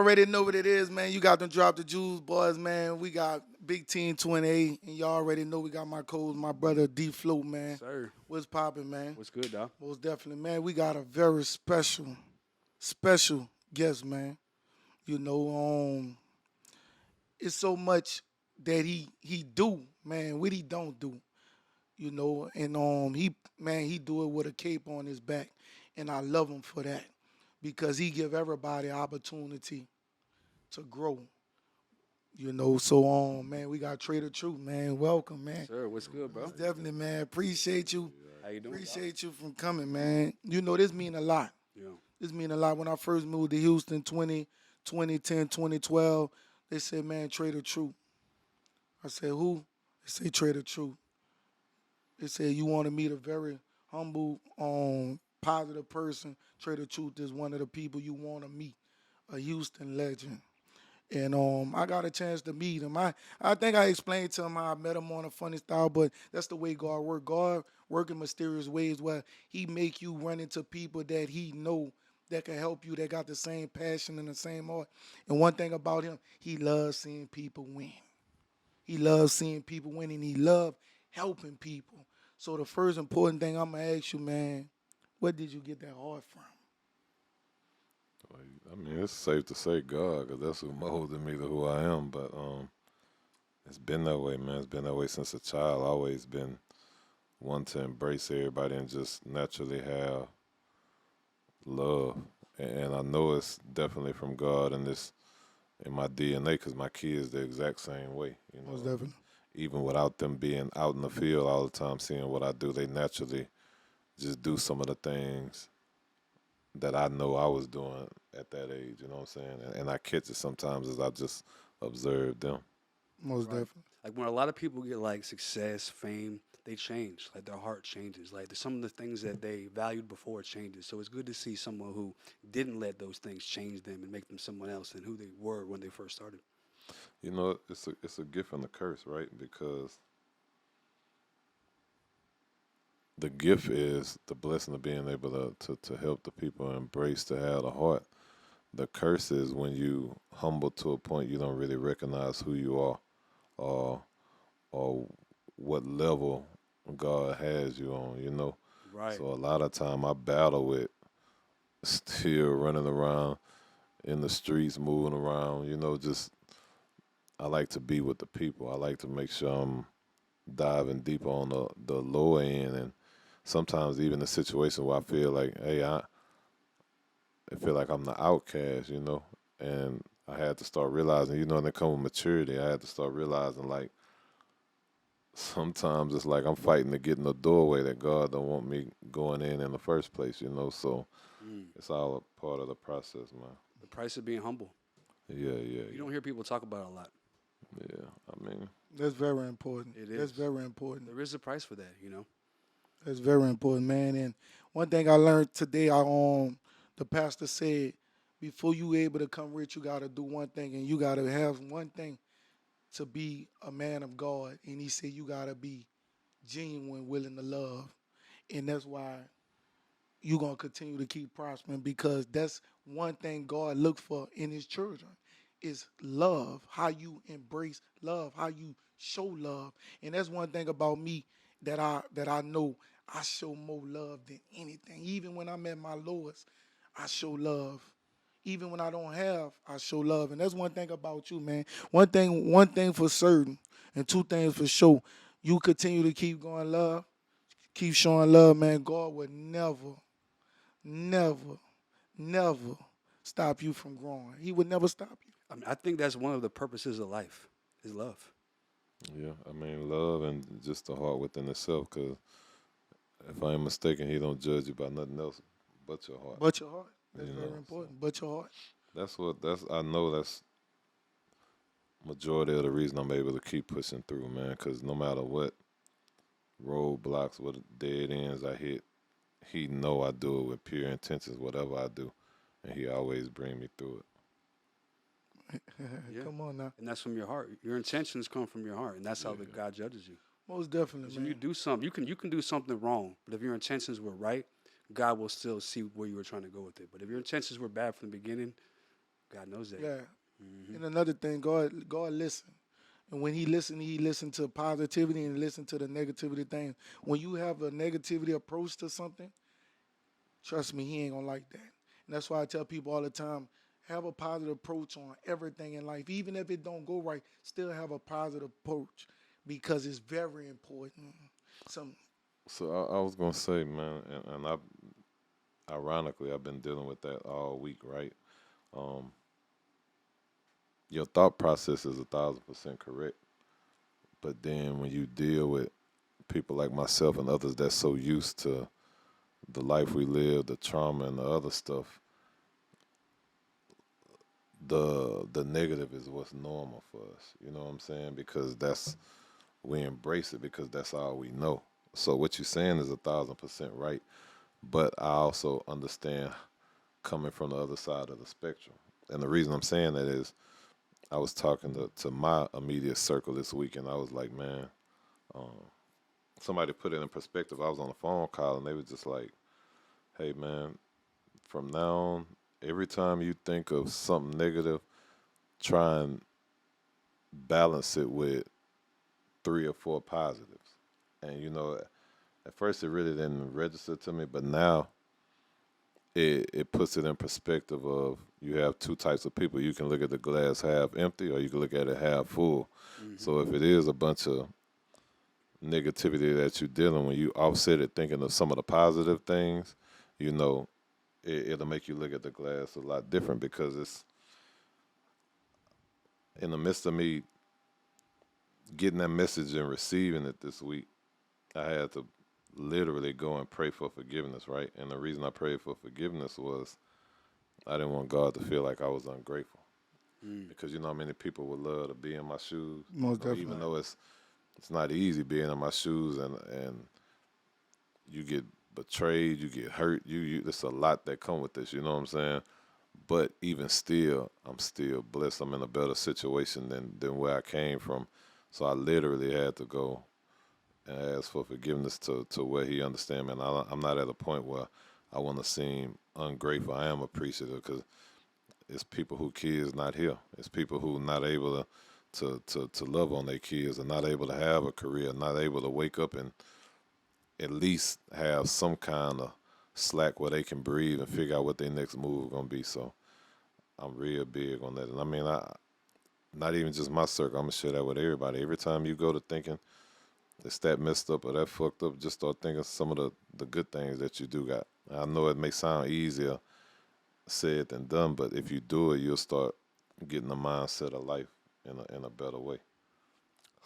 already know what it is, man. You got them Drop the Jewels boys, man. We got Big Team 28, and y'all already know we got my coach, my brother D Phlo, man. Sir. What's popping, man? What's good, dog? Most definitely, man. We got a very special guest, man. You know, it's so much that he do, man. What he don't do, you know, and he do it with a cape on his back, and I love him for that because he give everybody opportunity to grow. You know, so man, we got Trae the Truth, man. Welcome, man. Sir, what's good, bro? Most definitely, man. Appreciate you. How you doing? Appreciate you from coming, man. You know, this mean a lot. Yeah. This mean a lot. When I first moved to Houston, 2010, 2012, they said, man, Trae the Truth. I said, who? They say Trae the Truth. They said, you want to meet a very humble, positive person. Trae the Truth is one of the people you want to meet, a Houston legend. And I got a chance to meet him. I think I explained to him how I met him on a funny style, but that's the way God works. God work in mysterious ways where he make you run into people that he know that can help you, that got the same passion and the same heart. And one thing about him, he loves seeing people win. He loves seeing people win, and he loves helping people. So the first important thing I'm going to ask you, man, where did you get that heart from? I mean, it's safe to say God, because that's who molded me to who I am. But it's been that way, man. It's been that way since a child. Always been one to embrace everybody and just naturally have love. And I know it's definitely from God and this in my DNA, because my kids the exact same way. You know, Most definitely. even without them being out in the field all the time, seeing what I do, they naturally just do some of the things that I know I was doing at that age, you know what I'm saying? And I catch it sometimes as I just observe them. Most Right. definitely. Like when a lot of people get like success, fame, they change. Like their heart changes. Like some of the things that they valued before changes. So it's good to see someone who didn't let those things change them and make them someone else than who they were when they first started. You know, it's a gift and a curse, right? Because the gift is the blessing of being able to help the people embrace, to have the heart. The curse is when you humble to a point you don't really recognize who you are, or or what level God has you on, you know. Right. So a lot of time I battle with still running around in the streets, moving around, you know, just I like to be with the people. I like to make sure I'm diving deep on the lower end, and sometimes even the situation where I feel like, hey, I feel like I'm the outcast, you know. And I had to start realizing, you know, when it comes with maturity, I had to start realizing like sometimes it's like I'm fighting to get in the doorway that God don't want me going in the first place, you know. So Mm. it's all a part of the process, man. The price of being humble. Yeah, yeah, You don't hear people talk about it a lot. yeah. I mean, That's very important. It That's is. very important. There is a price for that, you know. That's very important, man. And one thing I learned today, the pastor said, before you able to come rich, you gotta do one thing, and you gotta have one thing to be a man of God. And he said you gotta be genuine, willing to love, and that's why you're gonna continue to keep prospering because that's one thing God look for in His children is love. How you embrace love, how you show love, and that's one thing about me that I know I show more love than anything. Even when I'm at my lowest, I show love. Even when I don't have, I show love, and that's one thing about you, man. One thing for certain, and two things for sure. You continue to keep going love, keep showing love, man. God would never, never stop you from growing. He would never stop you. I mean, I think that's one of the purposes of life is love. yeah. I mean, love and just the heart within itself. Because if I ain't mistaken, He don't judge you by nothing else but your heart. But your heart. That's You very know, so important. But your heart. that's I know that's majority of the reason I'm able to keep pushing through, man. Because no matter what roadblocks, what dead ends I hit, He know I do it with pure intentions, whatever I do, and He always bring me through it. Yeah. Come on now. And that's from your heart. Your intentions come from your heart, and that's how the Yeah. God judges you. Most definitely, Because when you man. do something, you can do something wrong, but if your intentions were right, God will still see where you were trying to go with it. But if your intentions were bad from the beginning, God knows that. Yeah. Hmm. And another thing, God listen. And when he listen to positivity and listen to the negativity thing. When you have a negativity approach to something, trust me, he ain't gonna like that. And that's why I tell people all the time, have a positive approach on everything in life. Even if it don't go right, still have a positive approach because it's very important. Some So I was gonna say, man, and I ironically I've been dealing with that all week, right? Um, your thought process is 1,000% correct, but then when you deal with people like myself and others that's so used to the life we live, the trauma and the other stuff, the negative is what's normal for us. You know what I'm saying? Because that's we embrace it because that's all we know. So what you're saying is 1,000% right, but I also understand coming from the other side of the spectrum. And the reason I'm saying that is I was talking to my immediate circle this week, and I was like, man, um, somebody put it in perspective. I was on a phone call, and they were just like, hey, man, from now on, every time you think of something negative, try and balance it with 3 or 4 positives. And, at first it really didn't register to me, but now it puts it in perspective of you have two types of people. You can look at the glass half empty or you can look at it half full. Hmm. So if it is a bunch of negativity that you're dealing with, you offset it thinking of some of the positive things, you know, it'll make you look at the glass a lot different because it's in the midst of me getting that message and receiving it this week, I had to literally go and pray for forgiveness, right? And the reason I prayed for forgiveness was I didn't want God to feel like I was ungrateful. Mm. Because you know how many people would love to be in my shoes. most So even definitely. though it's not easy being in my shoes and you get betrayed, you get hurt, you there's a lot that come with this, you know what I'm saying? But even still, I'm still blessed. I'm in a better situation than where I came from. So I literally had to go and ask for forgiveness to where he understand me. And I'm not at a point where I want to seem ungrateful. I am appreciative because it's people who kids not here. It's people who not able to love on their kids and not able to have a career, not able to wake up and at least have some kind of slack where they can breathe and figure out what their next move gonna be. So I'm real big on that. And I mean, I not even just my circle. I'm gonna share that with everybody. Every time you go to thinking it's that messed up or that fucked up, just start thinking some of the good things that you do got. I know it may sound easier said than done, but if you do it, you'll start getting the mindset of life in a better way.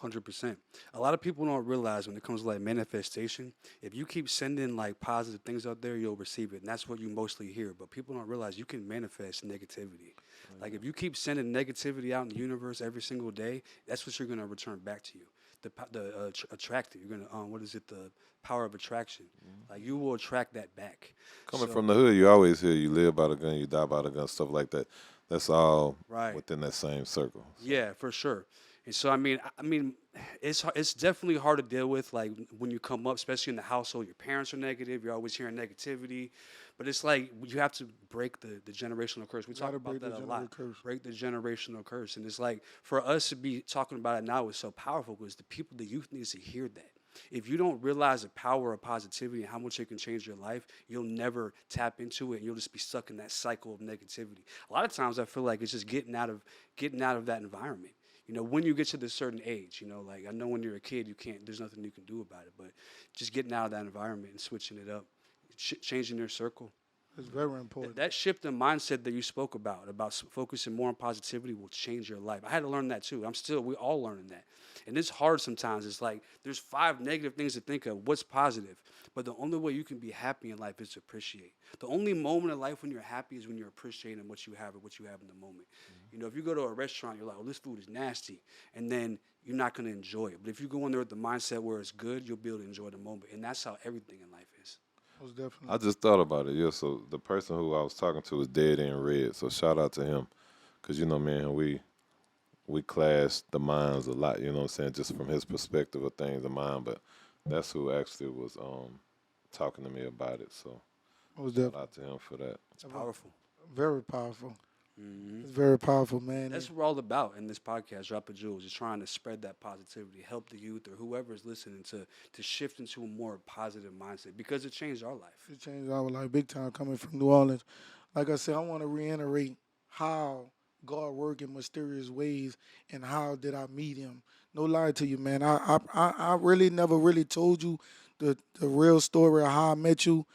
100%. A lot of people don't realize when it comes to like manifestation, if you keep sending like positive things out there, you'll receive it. And that's what you mostly hear. But people don't realize you can manifest negativity. Like if you keep sending negativity out in the universe every single day, that's what you're going to return back to you. Attract it. You're going to, what is it? The power of attraction. Like you will attract that back. Coming from So, the hood, you always hear you live by the gun, you die by the gun, stuff like that. That's all right. within that same circle. So Yeah, for sure. And so I mean, it's definitely hard to deal with like when you come up, especially in the household. Your parents are negative. You're always hearing negativity, but it's like you have to break the generational curse. We You talk gotta about break the that a lot. gender curse. Break the generational curse, and it's like for us to be talking about it now is so powerful because the youth needs to hear that. If you don't realize the power of positivity and how much it can change your life, you'll never tap into it, and you'll just be stuck in that cycle of negativity. A lot of times, I feel like it's just getting out of that environment. When you get to this certain age, like I know when you're a kid, you can't. There's nothing you can do about it, but just getting out of that environment and switching it up, changing your circle. It's very That, important. that shift in mindset that you spoke about focusing more on positivity will change your life. I had to learn that too. We all learning that. And it's hard sometimes. It's like there's 5 negative things to think of. What's positive? But the only way you can be happy in life is to appreciate. The only moment in life when you're happy is when you're appreciating what you have or what you have in the moment. If you go to a restaurant, you're like, oh, this food is nasty. And then you're not going to enjoy it. But if you go in there with the mindset where it's good, you'll be able to enjoy the moment. And that's how everything in life is. Most I definitely. just thought about it. Yeah, so the person who I was talking to is dead in red. So shout out to him, cause man, we clash the minds a lot. You know what I'm saying? Just from his perspective of things and mine. But that's who actually was talking to me about it. So Most shout definitely. out to him for that. It's powerful. Very powerful. Hmm. It's very powerful, man. That's And what we're all about in this podcast, Drop of Jewels, is trying to spread that positivity, help the youth or whoever is listening to shift into a more positive mindset because it changed our life. it changed our life big time coming from New Orleans. Like I said, I want to reiterate how God worked in mysterious ways and how did I meet him. No lie to you, man. I really never really told you the real story of how I met you.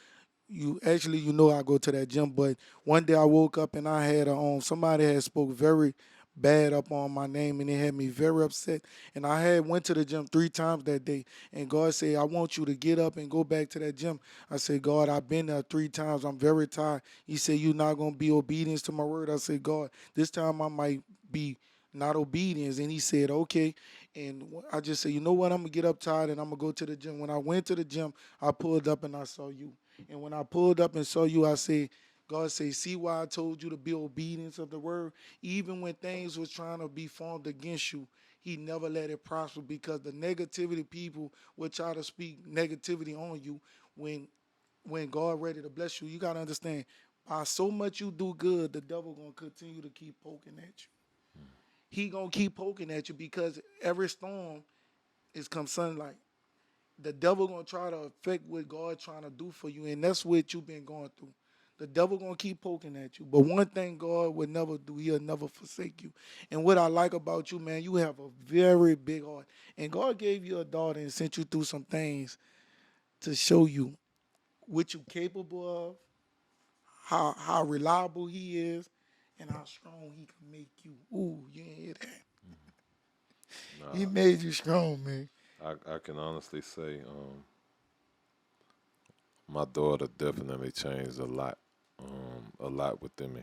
You actually, I go to that gym, but one day I woke up and I had somebody had spoke very bad up on my name and it had me very upset. And I had went to the gym 3 times that day, and God said, I want you to get up and go back to that gym. I said, God, I've been there 3 times. I'm very tired. He said, you're not gonna be obedience to my word. I said, God, this time I might be not obedience. And he said, okay. And I just said, you know what? I'm gonna get up tired and I'm gonna go to the gym. When I went to the gym, I pulled up and I saw you. And when I pulled up and saw you, I said, God say, see why I told you to be obedience of the word? Even when things was trying to be formed against you, he never let it prosper because the negativity people will try to speak negativity on you when God ready to bless you. You gotta understand, by so much you do good, the devil gonna continue to keep poking at you. He gonna keep poking at you because every storm is come sunlight. The devil gonna try to affect what God trying to do for you, and that's what you've been going through. The devil gonna keep poking at you, but one thing God would never do, He'll never forsake you. And what I like about you, man, you have a very big heart, and God gave you a daughter and sent you through some things to show you what you're capable of, how reliable He is, and how strong He can make you. Ooh, you ain't hear that? He Nah, made you strong, man. I can honestly say my daughter definitely changed a lot within me.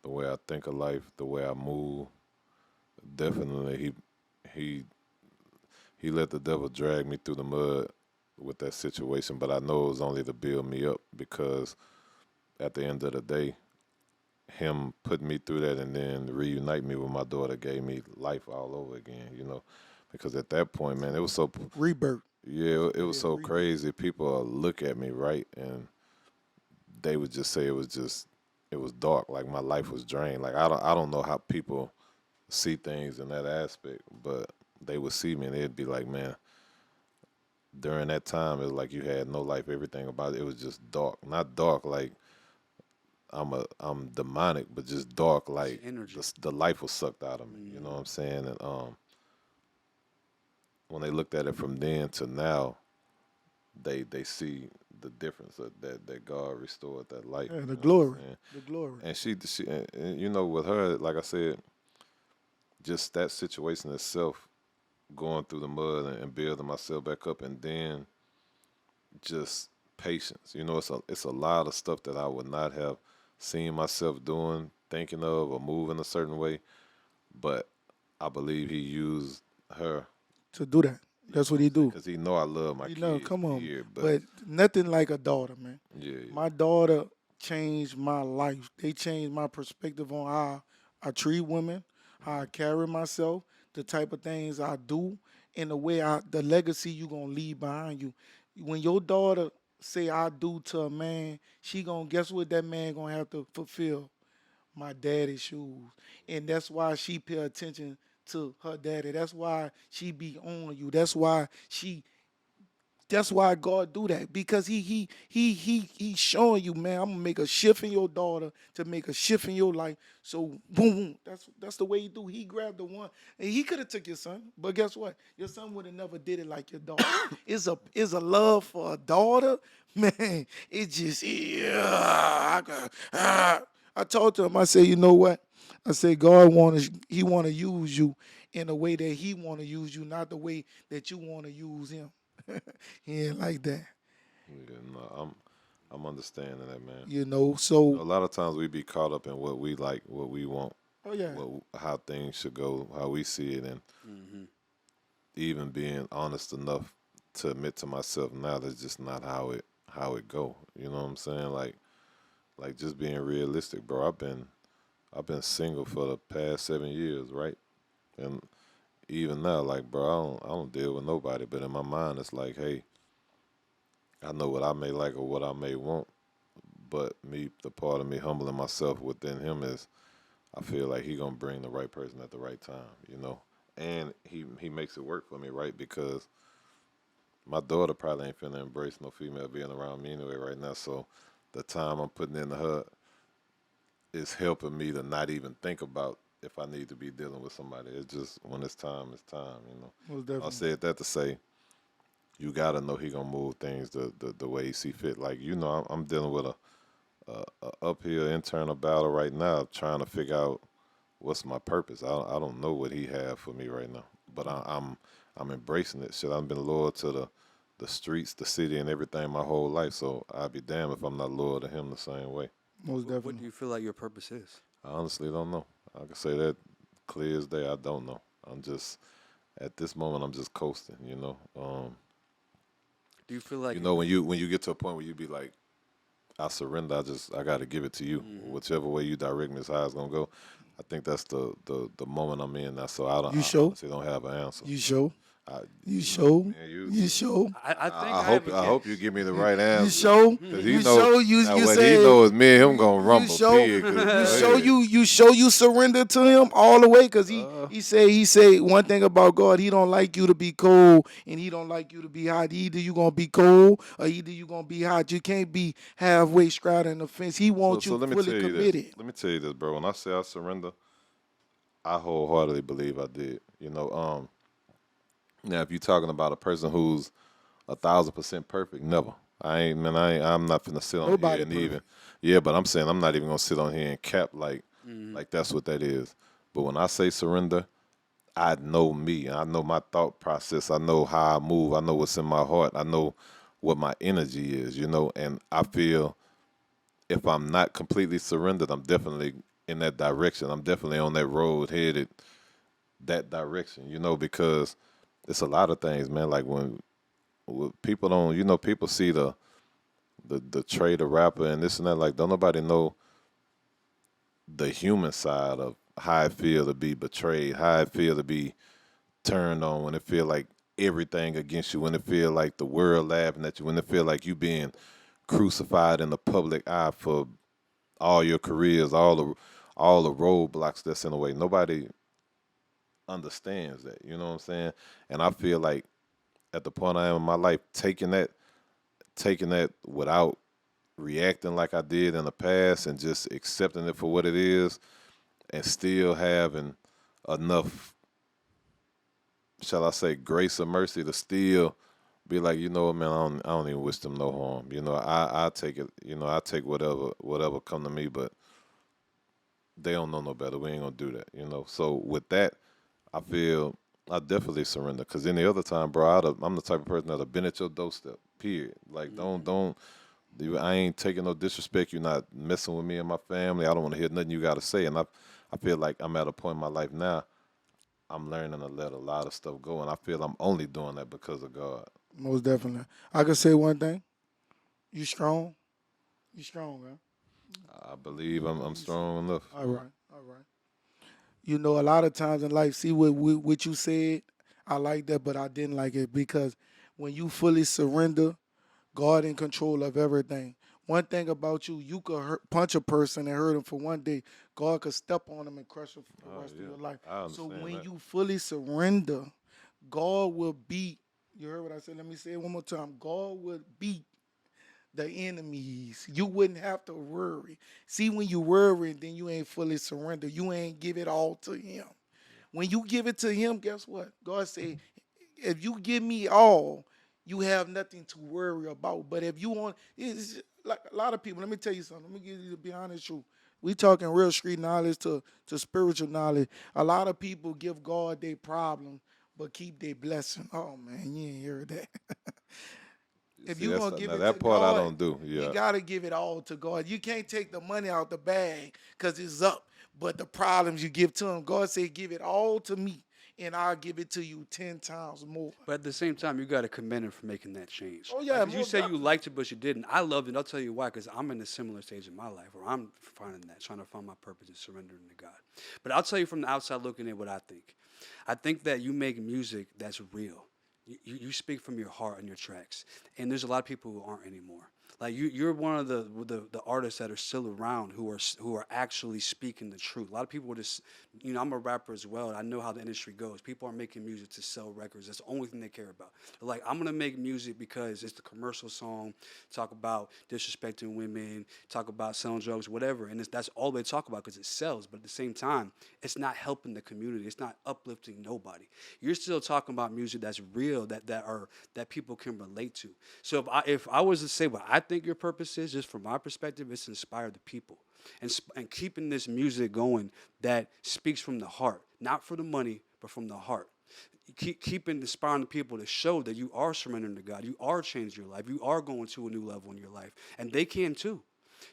The way I think of life, the way I move, definitely he he let the devil drag me through the mud with that situation, but I know it was only to build me up because at the end of the day, him putting me through that and then reunite me with my daughter gave me life all over again, because at that point, man, it was so Rebirth. yeah, it It was is so rebirth. crazy. People look at me, right, and they would just say it was dark, like my life was drained. Like I don't know how people see things in that aspect, but they would see me and they'd be like, man, during that time it was like you had no life. Everything about it was just dark. Not dark like I'm demonic, but just dark It's like energy. the life was sucked out of me. You know Hmm. what I'm saying? And when they looked at it from then to now, they see the difference that God restored that life. Yeah, the You know what I'm glory. saying? The glory. And she and with her, like I said, just that situation itself, going through the mud and building myself back up, and then just patience. It's a lot of stuff that I would not have seen myself doing, thinking of, or moving a certain way. But I believe he used her. To do that. You That's know what what I'm he saying? do. Because he know I love my You know, kids. come on. Period. But But nothing like a daughter, man. yeah, yeah. My daughter changed my life. They changed my perspective on how I treat women, how I carry myself, the type of things I do, and the legacy you gonna leave behind you. When your daughter say I do to a man, she gonna guess what that man gonna have to fulfill? My daddy's shoes. And that's why she pay attention to her daddy. That's why she be on you. That's why God do that because he's showing you, man. I'm gonna make a shift in your daughter to make a shift in your life. So boom, boom. That's the way he do. He grabbed the one, and he could have took your son, but guess what? Your son would have never did it like your daughter. It's a love for a daughter, man. It just yeah. I talked to him. I said, you know what? I said he wanna use you in the way that he wanna use you, not the way that you wanna use him. He ain't like that, Yeah, no, I'm understanding that, man. So A lot of times we be caught up in what we like, what we want, oh yeah, how things should go, how we see it, and Hmm. even being honest enough to admit to myself now that's just not how it go. You know what I'm saying? Like just being realistic, bro. I've been single for the past 7 years, right? And even now, like, bro, I don't deal with nobody. But in my mind, it's like, hey, I know what I may like or what I may want, But me, the part of me humbling myself within him is I feel like he gonna bring the right person at the right time, you know. And he makes it work for me, right? Because my daughter probably ain't finna embrace no female being around me anyway right now. So the time I'm putting into her is helping me to not even think about if I need to be dealing with somebody. It's just when it's time, you know. Most I definitely. said that to say you gotta know he gonna move things the way he see fit. Like you know, I'm dealing with a uphill internal battle right now, trying to figure out what's my purpose. I don't know what he have for me right now, but I'm embracing it. Shit, I've been loyal to the streets, the city, and everything my whole life. So I'd be damned if I'm not loyal to him the same way. Most What do definitely. you feel like your purpose is? I honestly don't know. I can say that clear as day. I don't know. I'm just at this moment. I'm just coasting. Do you feel like, When you get to a point where you be like, I surrender. I got to give it to you. hmm Whichever way you direct me is how it's gonna go. I think that's the moment I'm in now. So You I show. honestly don't have an answer. You show. I, You you know, show. man, You show. I think I I have hope a I hope you guess. give me the right You answer. show. Cause he You know show. You now you what he say. know is me and him gonna You rumble show. pig. You Go show ahead. you show you surrender to him all the way because Uh, he say one thing about God, he don't like you to be cold and he don't like you to be hot. Either you gonna be cold or either you gonna be hot. You can't be halfway straddling the fence. He so wants so you let me fully tell you this. committed. Let me tell you this, bro. When I say I surrender, I wholeheartedly believe I did. Now if you're talking about a person who's 1,000% perfect, never. I'm not finna sit on here Nobody and even, perfect. yeah. But I'm saying I'm not even gonna sit on here and cap hmm like that's what that is. But when I say surrender, I know me. I know my thought process. I know how I move. I know what's in my heart. I know what my energy is, and I feel if I'm not completely surrendered, I'm definitely in that direction. I'm definitely on that road headed that direction, because it's a lot of things, man. Like when people don't, people see the Trae, the rapper, and this and that. Like, don't nobody know the human side of how I feel to be betrayed, how I feel to be turned on, when it feel like everything against you, when it feel like the world laughing at you, when it feel like you being crucified in the public eye for all your careers, all the roadblocks that's in the way. Nobody understands that. You know what I'm saying? And I feel like at the point I am in my life, taking that without reacting like I did in the past and just accepting it for what it is and still having enough, shall I say, grace or mercy to still be like, you know what, man, I don't even wish them no harm. I take it, I take whatever come to me, but they don't know no better. We ain't gonna do that. So with that, I feel I definitely surrender. Cause any other time, bro, I'm the type of person that'll been at your doorstep. Period. Like don't I ain't taking no disrespect. You're not messing with me and my family. I don't want to hear nothing you got to say. And I feel like I'm at a point in my life now. I'm learning to let a lot of stuff go, and I feel I'm only doing that because of God. Most definitely. I can say one thing. You strong. You strong, man. I believe I'm You strong. strong enough. All right. All right. A lot of times in life, see what you said. I like that, but I didn't like it because when you fully surrender, God in control of everything. One thing about you, you could punch a person and hurt him for one day. God could step on them and crush them for the Oh rest of yeah, your life. I So understand when that. you fully surrender, God will beat. You heard what I said? Let me say it one more time. God will beat the enemies. You wouldn't have to worry. See, when you worry, then you ain't fully surrendered. You ain't give it all to Him. When you give it to Him, guess what? God say, if you give me all, you have nothing to worry about. But if you want, it's like a lot of people. Let me tell you something. Let me give you the be honest truth. We talking real street knowledge to spiritual knowledge. A lot of people give God their problem, but keep their blessing. Oh man, you ain't heard that. If See, you gonna give now it to that part I God, don't do. you Yeah, gotta give it all to God. You can't take the money out the bag because it's up. But the problems you give to Him, God said, "Give it all to me, and I'll give it to you 10 times more." But at the same time, you got to commend him for making that change. Oh Like, yeah, 'cause you most said you definitely. liked it, but you didn't. I loved it. I'll tell you why. Because I'm in a similar stage in my life where I'm finding that, trying to find my purpose and surrendering to God. But I'll tell you from the outside looking in what I think. I think that you make music that's real. You speak from your heart on your tracks. And there's a lot of people who aren't anymore. Like you're one of the artists that are still around who are actually speaking the truth. A lot of people just, I'm a rapper as well. I know how the industry goes. People are making music to sell records. That's the only thing they care about. They're like, I'm gonna make music because it's the commercial song. Talk about disrespecting women. Talk about selling drugs, whatever. And that's all they talk about because it sells. But at the same time, it's not helping the community. It's not uplifting nobody. You're still talking about music that's real, that people can relate to. So if I was to say what I think your purpose is, just from my perspective, it's to inspire the people and keeping this music going that speaks from the heart, not for the money, but from the heart. Keeping inspiring the people to show that you are surrendering to God, you are changing your life, you are going to a new level in your life, and they can too.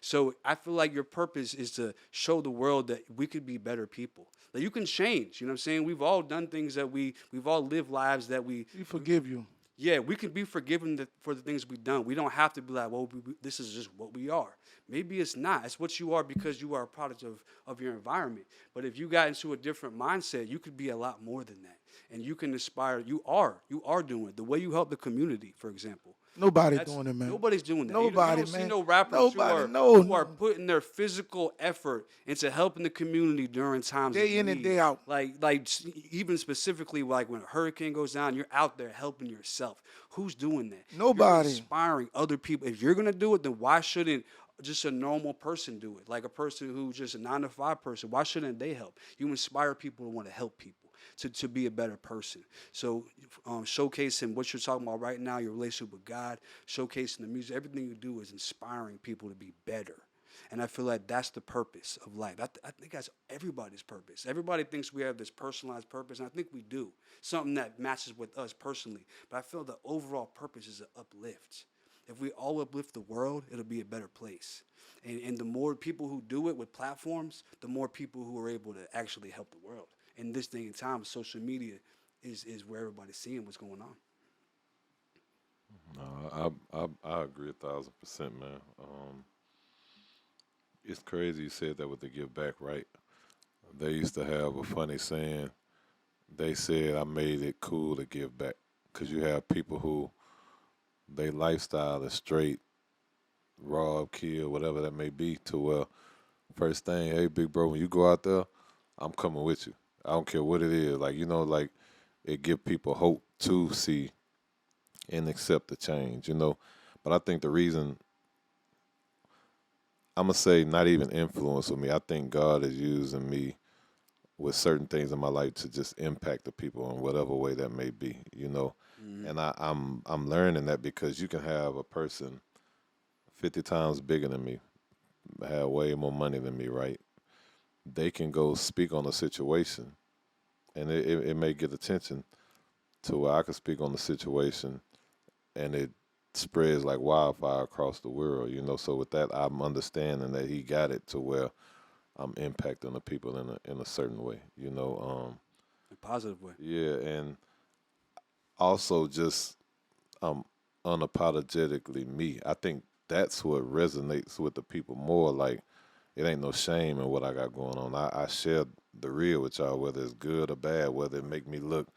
So I feel like your purpose is to show the world that we could be better people. That you can change. You know what I'm saying? We've all done things that we've all lived lives that We forgive you. yeah, we can be forgiven for the things we've done. We don't have to be like, well, this is just what we are. Maybe it's not. It's what you are because you are a product of your environment. But if you got into a different mindset, you could be a lot more than that. And you can inspire. You are doing it. The way you help the community, for example. Nobody That's doing it, man. nobody's doing that. You Nobody, don't see man. no rappers who Nobody. are No, who are no. putting their physical effort into helping the community during times of Day in and need. day out. Like even specifically like when a hurricane goes down, you're out there helping yourself. Who's doing that? You're Nobody. inspiring other people. If you're gonna do it, then why shouldn't just a normal person do it? Like a person who's just a 9 to 5 person. Why shouldn't they help? You inspire people to want to help people. To be a better person. So showcasing what you're talking about right now, your relationship with God, showcasing the music, everything you do is inspiring people to be better. And I feel like that's the purpose of life. I think that's everybody's purpose. Everybody thinks we have this personalized purpose, and I think we do. Something that matches with us personally. But I feel the overall purpose is to uplift. If we all uplift the world, it'll be a better place. And the more people who do it with platforms, the more people who are able to actually help the world. In this day and time, social media is where everybody's seeing what's going on. No, I agree 1,000%, man. It's crazy you said that with the give back, right? They used to have a funny saying. They said I made it cool to give back because you have people who they lifestyle is straight rob, kill, whatever that may be. To first thing, hey big bro, when you go out there, I'm coming with you. I don't care what it is. Like like it give people hope to see and accept the change. But I think the reason I'm gonna say not even influence with me. I think God is using me with certain things in my life to just impact the people in whatever way that may be. Mm-hmm. And I'm learning that because you can have a person 50 times bigger than me, have way more money than me, right? They can go speak on a situation, and it may get attention to where I can speak on the situation, and it spreads like wildfire across the world. So with that, I'm understanding that he got it to where I'm impacting the people in a certain way. In a positive way. Yeah, and also just unapologetically me. I think that's what resonates with the people more. Like it ain't no shame in what I got going on. I share the real with y'all, whether it's good or bad, whether it make me look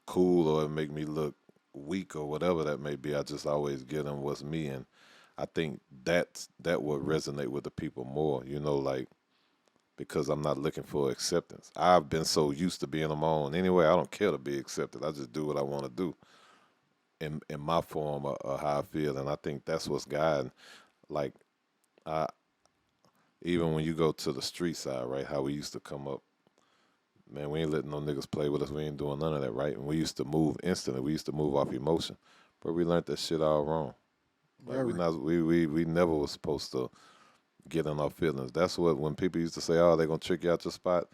cool or it make me look weak or whatever that may be. I just always get them what's me, and I think that would resonate with the people more. Like because I'm not looking for acceptance. I've been so used to being on my own anyway. I don't care to be accepted. I just do what I want to do in my form of how I feel, and I think that's what's guiding. Like I even when you go to the street side, right? How we used to come up. Man, we ain't letting no niggas play with us. We ain't doing none of that, right? And we used to move instantly. We used to move off emotion. But we learned that shit all wrong. Like Very. we never was supposed to get in our feelings. That's what when people used to say, "Oh, they're gonna trick you out your spot."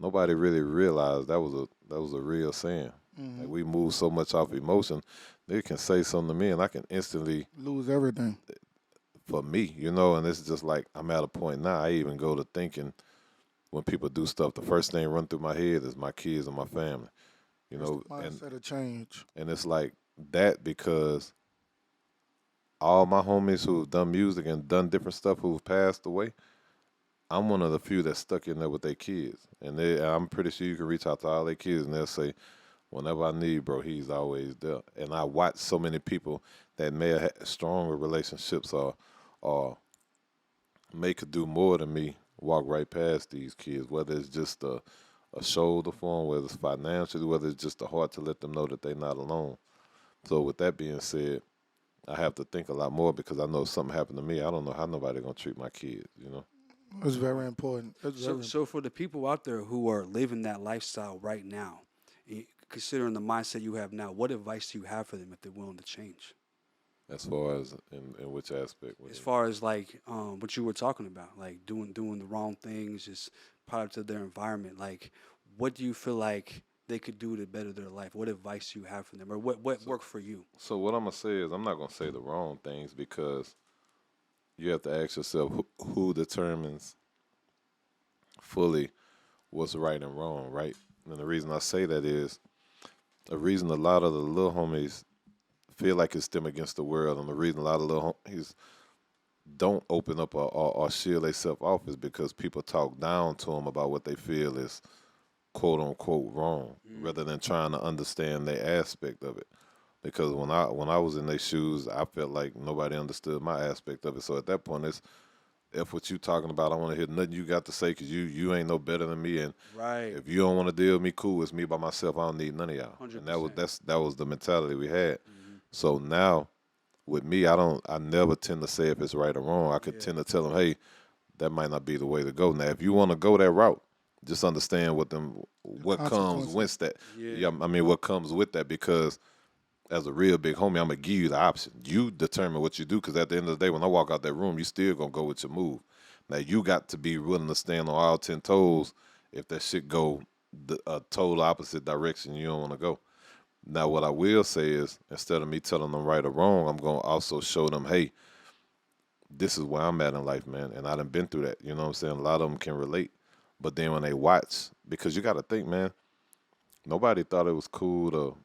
Nobody really realized that was a real saying. Like Hmm. we move so much off emotion, they can say something to me and I can instantly Lose everything. for me, and it's just like I'm at a point now. I even go to thinking when people do stuff, the first thing run through my head is my kids and my family. You That's the know, and mindset of change. and it's like that because all my homies who've done music and done different stuff who've passed away, I'm one of the few that stuck in there with their kids. And I'm pretty sure you can reach out to all their kids and they'll say, Whenever I need, bro, he's always there. And I watch so many people that may have had stronger relationships or may could do more than me walk right past these kids, whether it's just a shoulder for them, whether it's financially, whether it's just a heart to let them know that they're not alone. So with that being said, I have to think a lot more because I know if something happened to me, I don't know how nobody gonna treat my kids. That's very important. That's very So, important. so for the people out there who are living that lifestyle right now, considering the mindset you have now, what advice do you have for them if they're willing to change? As far as in which aspect? As far as like what you were talking about, like doing the wrong things, just product of their environment. Like, what do you feel like they could do to better their life? What advice do you have for them, or what So, worked for you? so what I'm gonna say is I'm not gonna say the wrong things because you have to ask yourself who determines fully what's right and wrong, right? And the reason I say that is the reason a lot of the little homies feel like it's them against the world, and the reason a lot of little homies don't open up or shield themselves off is because people talk down to them about what they feel is quote unquote wrong, rather than trying to understand their aspect of it. Because when I was in their shoes, I felt like nobody understood my aspect of it. So at that point, it's if what you talking about, I want to hear nothing you got to say because you ain't no better than me, and Right, if you don't want to deal with me, cool. It's me by myself. I don't need none of y'all. hundred And that was percent. that was the mentality we had. Mm-hmm. So now with me, I never tend to say if it's right or wrong. I could Yeah, tend to tell them, hey, that might not be the way to go. Now, if you want to go that route, just understand what comes Consequences. with that. yeah, Yeah, I mean what comes with that because as a real big homie, I'm gonna give you the option. You determine what you do because at the end of the day, when I walk out that room, you still gonna go with your move. Now you got to be willing to stand on all 10 toes if that shit go a total opposite direction you don't want to go. Now what I will say is instead of me telling them right or wrong, I'm gonna also show them, hey, this is where I'm at in life, man, and I done been through that. You know what I'm saying? A lot of them can relate, but then when they watch, because you got to think, man, nobody thought it was cool to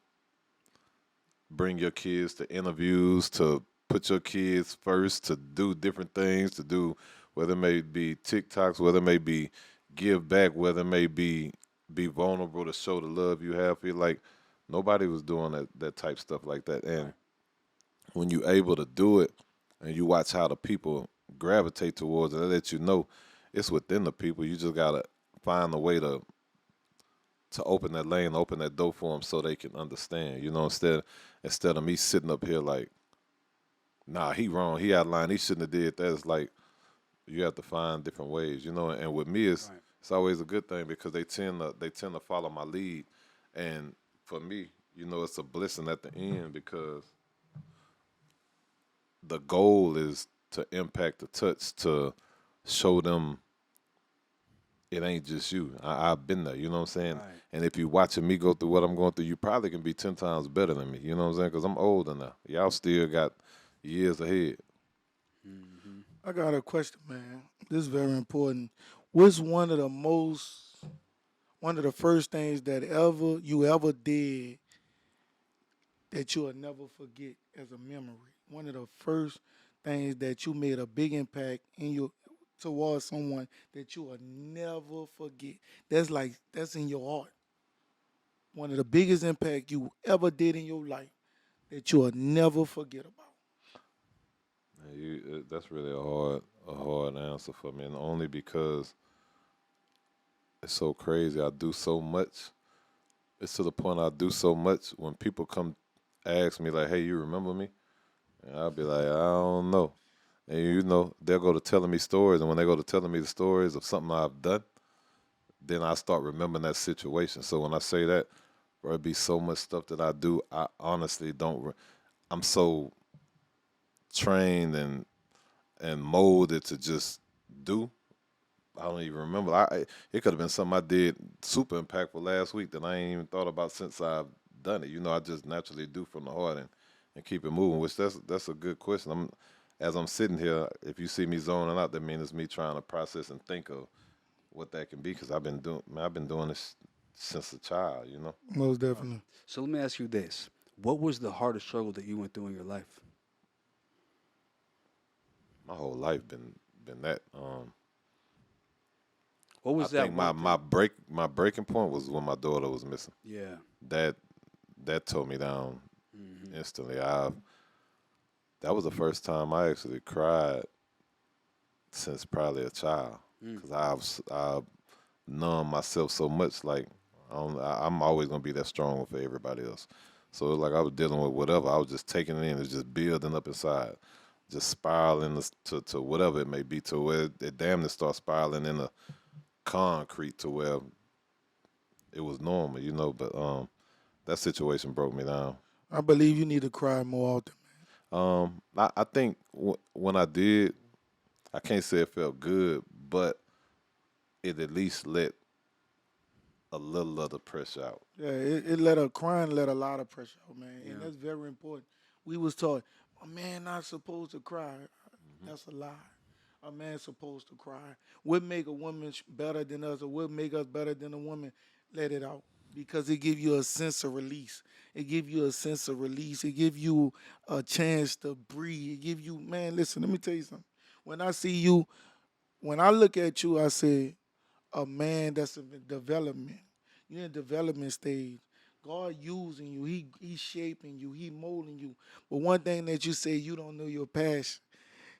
bring your kids to interviews, to put your kids first, to do different things, to do whether it may be TikToks, whether it may be give back, whether it may be vulnerable to show the love you have. Feel like nobody was doing that type stuff like that. And right. when you're able to do it and you watch how the people gravitate towards it, that let you know it's within the people. You just gotta find a way to open that lane, open that door for them so they can understand. Instead of me sitting up here like, nah, he wrong, he out of line, he shouldn't have did that. It's like you have to find different ways. And with me, it's Right. it's always a good thing because they tend to follow my lead, and for me, it's a blessing at the end because the goal is to impact the touch to show them it ain't just you. I've been there, you know what I'm saying? Right. And if you watching me go through what I'm going through, you probably can be 10 times better than me, you know what I'm saying? Because I'm older now. Y'all still got years ahead. Mm-hmm. I got a question, man. This is very important. What's one of the first things that you ever did that you'll never forget as a memory? One of the first things that you made a big impact in your towards someone that you will never forget. That's in your heart. One of the biggest impact you ever did in your life that you will never forget about. And that's really a hard answer for me, and only because it's so crazy. I do so much. It's to the point I do so much when people come ask me like, "Hey, you remember me?" And I'll be like, "I don't know." And they'll go to telling me stories, and when they go to telling me the stories of something I've done, then I start remembering that situation. So when I say that, bro, it be so much stuff that I do. I honestly don't. I'm so trained and molded to just do. I don't even remember. It could have been something I did super impactful last week that I ain't even thought about since I've done it. I just naturally do from the heart and keep it moving. Which that's a good question. As I'm sitting here, if you see me zoning out, that means it's me trying to process and think of what that can be because I've been doing this since a child. Most Right. definitely. So let me ask you this: what was the hardest struggle that you went through in your life? My whole life been that. What I was that think my one my thing? break my breaking point was when my daughter was missing. Yeah. That that tore me down Mm-hmm. instantly. That was the first time I actually cried since probably a child, Mm. because I've numbed myself so much. Like I'm always gonna be that strong for everybody else. So it was like I was dealing with whatever. I was just taking it in. It's just building up inside, just spiraling to whatever it may be, to where it damn near starts spiraling into concrete, to where it was normal, But that situation broke me down. I believe you need to cry more often. I think when I did, I can't say it felt good, but it at least let a little of the pressure out. Yeah, it let a crying let a lot of pressure out, man, and Yeah. that's very important. We was taught a man not supposed to cry. Hmm. That's a lie. A man's supposed to cry. What make a woman better than us, or what make us better than a woman? Let it out, because it give you a sense of release. It give you a sense of release. It give you a chance to breathe. It give you, man. Listen, let me tell you something. When I see you, when I look at you, I say a man that's in development. You're in development stage. God using you. He shaping you. He molding you. But one thing that you say, you don't know your passion.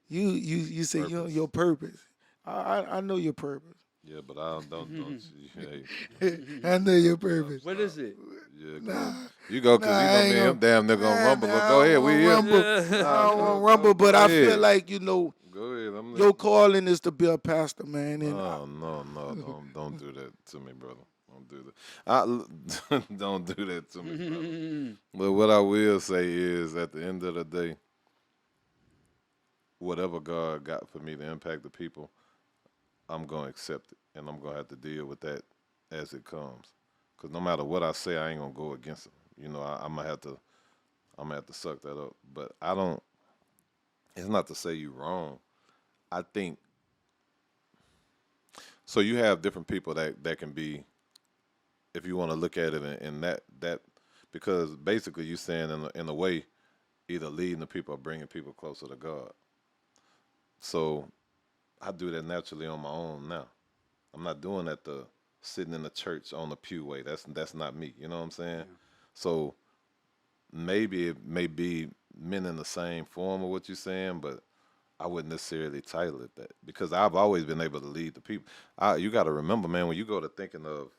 You say you know Purpose. your purpose. I know your purpose. Yeah, but I don't. Hey, I know your stop, purpose. What is stop. it? Yeah, go Nah, ahead. You go, nah, cause I me ain't and him gonna. damn near gonna Man, rumble. But nah, go I ahead, don't we want to here. rumble. Nah, I don't want go to go rumble, but go I feel ahead. like Go ahead. I'm your listening. calling is to be a pastor, man. And Oh no, don't do that to me, brother. Don't do that. Don't do that to me, brother. But what I will say is, at the end of the day, whatever God got for me to impact the people, I'm gonna accept it, and I'm gonna have to deal with that as it comes. Cause no matter what I say, I ain't gonna go against it. I'm gonna have to. I'm gonna have to suck that up. But I don't. It's not to say you wrong. I think so. You have different people that can be, if you want to look at it in that, because basically you saying in a way, either leading the people or bringing people closer to God. So I do that naturally on my own now. I'm not doing that the sitting in the church on the pew way. That's not me. You know what I'm saying? Yeah. So maybe it may be meant in the same form of what you're saying, but I wouldn't necessarily title it that, because I've always been able to lead the people. You got to remember, man, when you go to thinking of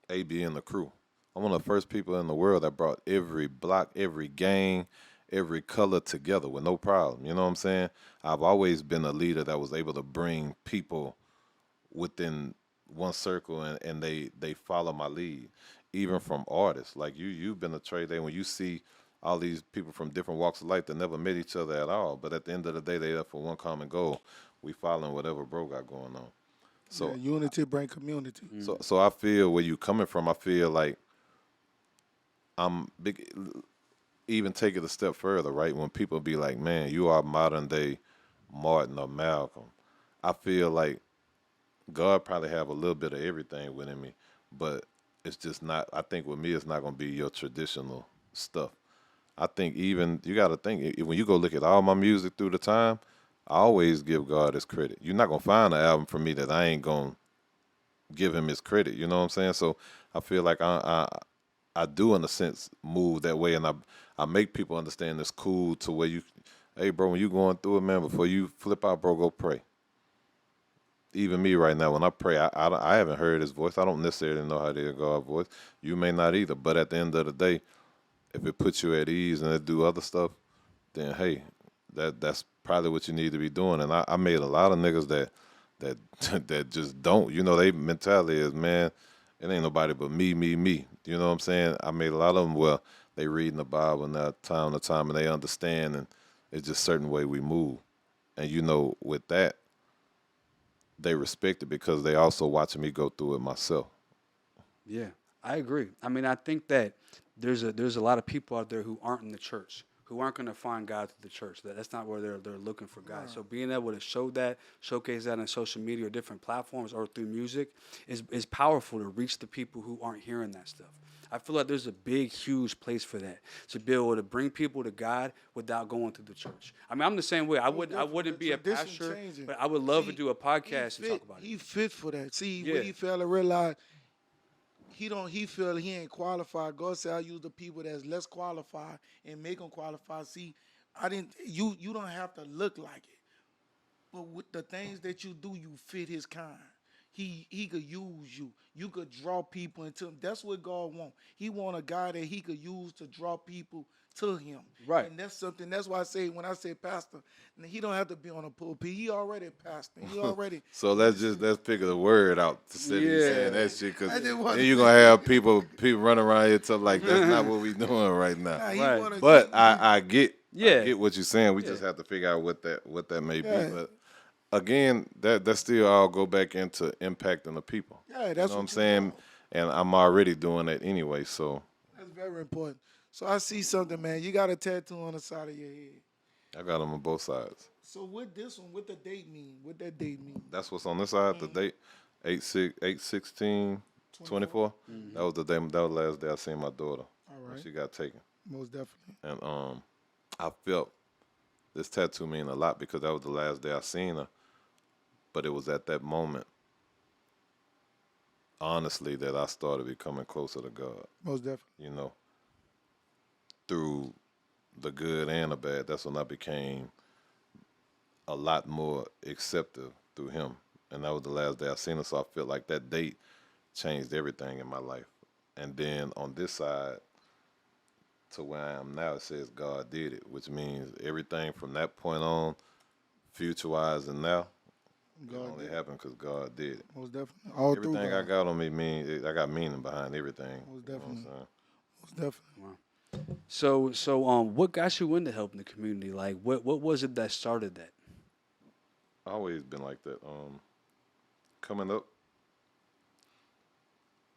AB and the crew, I'm one of the first people in the world that brought every block, every gang, every color together with no problem. You know what I'm saying? I've always been a leader that was able to bring people within one circle, and they follow my lead, even from artists like you've been a trade day when you see all these people from different walks of life that never met each other at all, but at the end of the day they there for one common goal. We following whatever bro got going on. yeah, so unity bring community. Mm. so I feel where you coming from. I feel like I'm big. Even take it a step further, right? When people be like, man, you are modern day Martin or Malcolm, I feel like God probably have a little bit of everything within me, but it's just not. I think with me, it's not gonna be your traditional stuff. I think even you got to think, when you go look at all my music through the time, I always give God his credit. You're not gonna find an album from me that I ain't gonna give him his credit. You know what I'm saying? So I feel like I do in a sense move that way, and I make people understand it's cool to where you, hey bro, when you going through it, man, before you flip out, bro, go pray. Even me right now, when I pray, I haven't heard his voice. I don't necessarily know how to hear God's voice. You may not either. But at the end of the day, if it puts you at ease and it do other stuff, then hey, that's probably what you need to be doing. And I made a lot of niggas that that just don't. They mentality is, man, it ain't nobody but me, me, me. You know what I'm saying? I made a lot of them, well, they reading the Bible now time to time, and they understand, and it's just certain way we move. And with that, they respect it because they also watching me go through it myself. Yeah, I agree. I mean, I think that there's a lot of people out there who aren't in the church, who aren't going to find God through the church. That's not where they're looking for God. So being able to showcase that on social media or different platforms or through music is powerful to reach the people who aren't hearing that stuff. I feel like there's a big, huge place for that, to be able to bring people to God without going through the church. I mean, I'm the same way. I Most wouldn't I definitely, wouldn't the be a tradition pastor, changing. but I would love to See, do a he podcast and fit. talk about it. He fit for that. See, what Yeah. he failed to realize, he feel he ain't qualified. God said I use the people that's less qualified and make them qualified. See, I didn't you don't have to look like it. But with the things that you do, you fit his kind. He could use you. You could draw people into him. That's what God want. He want a guy that he could use to draw people to him. Right. And that's something. That's why I say when I say pastor, he don't have to be on a pulpit. He already pastor. He already. So let's pick a word out to say he's saying Yeah. that shit, because I just then want to you're say, gonna have people running around here talking like that's not what we doing right now. nah, he Right. want to. But I get Yeah. what you're saying. We Yeah. just have to figure out what that may be. Yeah. But again, that still all go back into impacting the people. Yeah, You that's know what I'm what you saying? want. And I'm already doing that anyway. So That's very important. So I see something, man. You got a tattoo on the side of your head. I got them on both sides. So what this one? What the date mean? What that date mean? That's what's on this side. The date 8/6/8/16 24. That was the day. That was the last day I seen my daughter All when right. she got taken. Most definitely. And I felt this tattoo mean a lot because that was the last day I seen her. But it was at that moment, honestly, that I started becoming closer to God. Most definitely. You know, through the good and the bad. That's when I became a lot more accepted through Him. And that was the last day I seen her. So I feel like that date changed everything in my life. And then on this side, to where I am now, it says God did it, which means everything from that point on, future-wise and now, it God only did. happened because God did it. Most definitely. All through Everything I God. got on me I got meaning behind everything. Most You know what I'm definitely. saying? Most definitely. Wow. So what got you into helping the community? Like, what was it that started that? I always been like that. Coming up,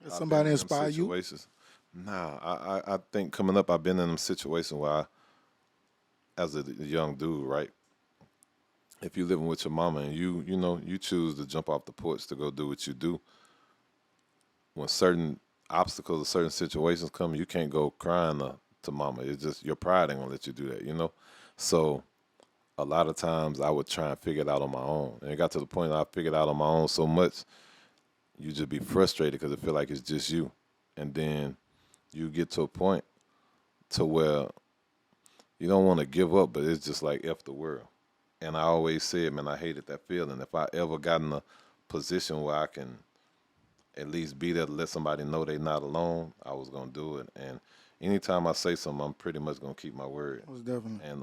Does I've somebody been in them inspire you? situations. Nah, I think coming up, I've been in them situations where as a young dude, right? If you living with your mama and you choose to jump off the porch to go do what you do, when certain obstacles or certain situations come, you can't go crying to mama. It's just your pride ain't gonna let you do that, you know? So a lot of times I would try and figure it out on my own. And it got to the point I figured out on my own so much, you just be frustrated because it feel like it's just you. And then you get to a point to where you don't want to give up, but it's just like F the world. And I always said, man, I hated that feeling. If I ever got in a position where I can at least be there to let somebody know they're not alone, I was gonna do it. And anytime I say something, I'm pretty much gonna keep my word. Most definitely. And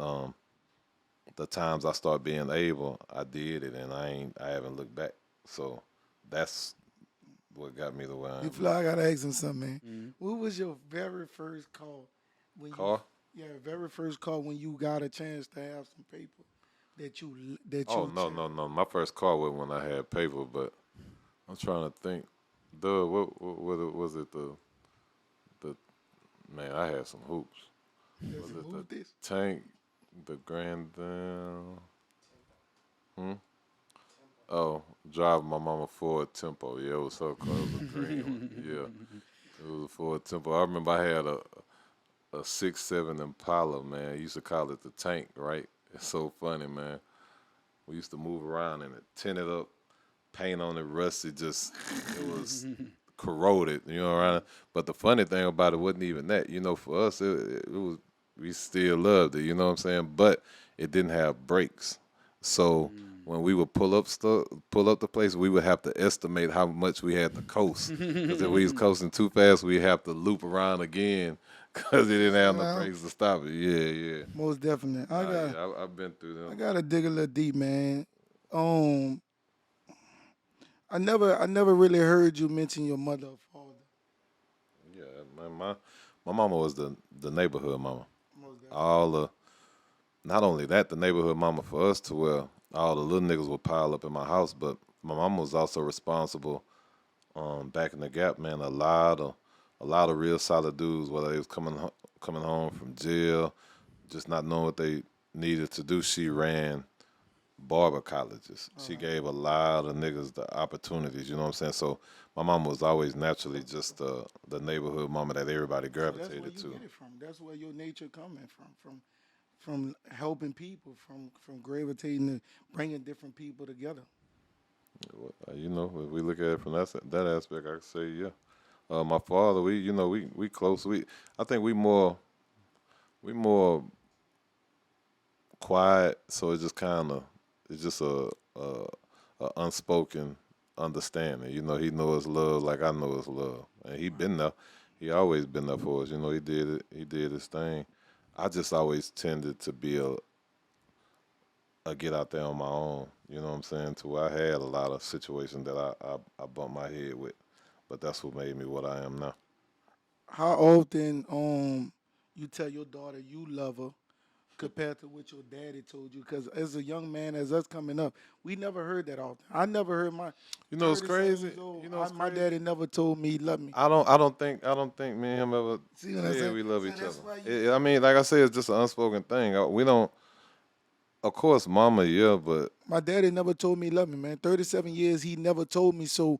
the times I start being able, I did it, and I haven't looked back. So that's what got me the way I D am. Phlo, I gotta ask him something, man. Mhm. What was your very first call when Car? you? Yeah, very first call when you got a chance to have some paper that Oh you. no. My first car was when I had paper, but I'm trying to think. What was it? The man, I had some hoops. Was it the Who this? tank, the Grand Dam? Oh, driving my mama Ford Tempo. Yeah, it was so close. It was a green one. Yeah, it was a Ford Tempo. I remember I had a 6'7" Impala, man. I used to call it the tank, right? It's so funny, man. We used to move around in it, tint it up, paint on it, rusty, just, it was corroded, right? But the funny thing about it wasn't even that. For us, it was, we still loved it, you know what I'm saying? But it didn't have brakes. So when we would pull up the place, we would have to estimate how much we had to coast. Because if we was coasting too fast, we'd have to loop around again because it didn't have no Wow. brakes to stop it. Yeah. Most definitely. I've been through them. I gotta dig a little deep, man. Um, I never really heard you mention your mother or father. Yeah, my mama was the neighborhood mama. Most definitely. All the Not only that, the neighborhood mama for us to where all the little niggas would pile up in my house, but my mama was also responsible back in the gap, man. A lot of real solid dudes, whether they was coming home from jail, just not knowing what they needed to do. She ran barber colleges. She gave a lot of niggas the opportunities, you know what I'm saying? So my mama was always naturally just the neighborhood mama that everybody So that's where gravitated you to. get it from. That's where your nature coming from helping people, from gravitating and bringing different people together. If we look at it from that aspect, I could say, yeah. My father, we close. I think we more quiet, so it's just a unspoken understanding. He knows love like I know his love, and he been there. He always been there for us. He did it. He did his thing. I just always tended to be a get out there on my own. You know what I'm saying? To where I had a lot of situations that I bumped my head with, but that's what made me what I am now. How often you tell your daughter you love her compared to what your daddy told you? Because as a young man, as us coming up, we never heard that often. I never heard my You know it's 37 crazy. years old. You know it's My crazy. daddy never told me he loved me. I don't think me and him ever See what I'm said saying? we love So each that's other. why you. I mean, like I said, it's just an unspoken thing. We don't. Of course, mama, yeah, but My daddy never told me he loved me, man. 37 years, he never told me. So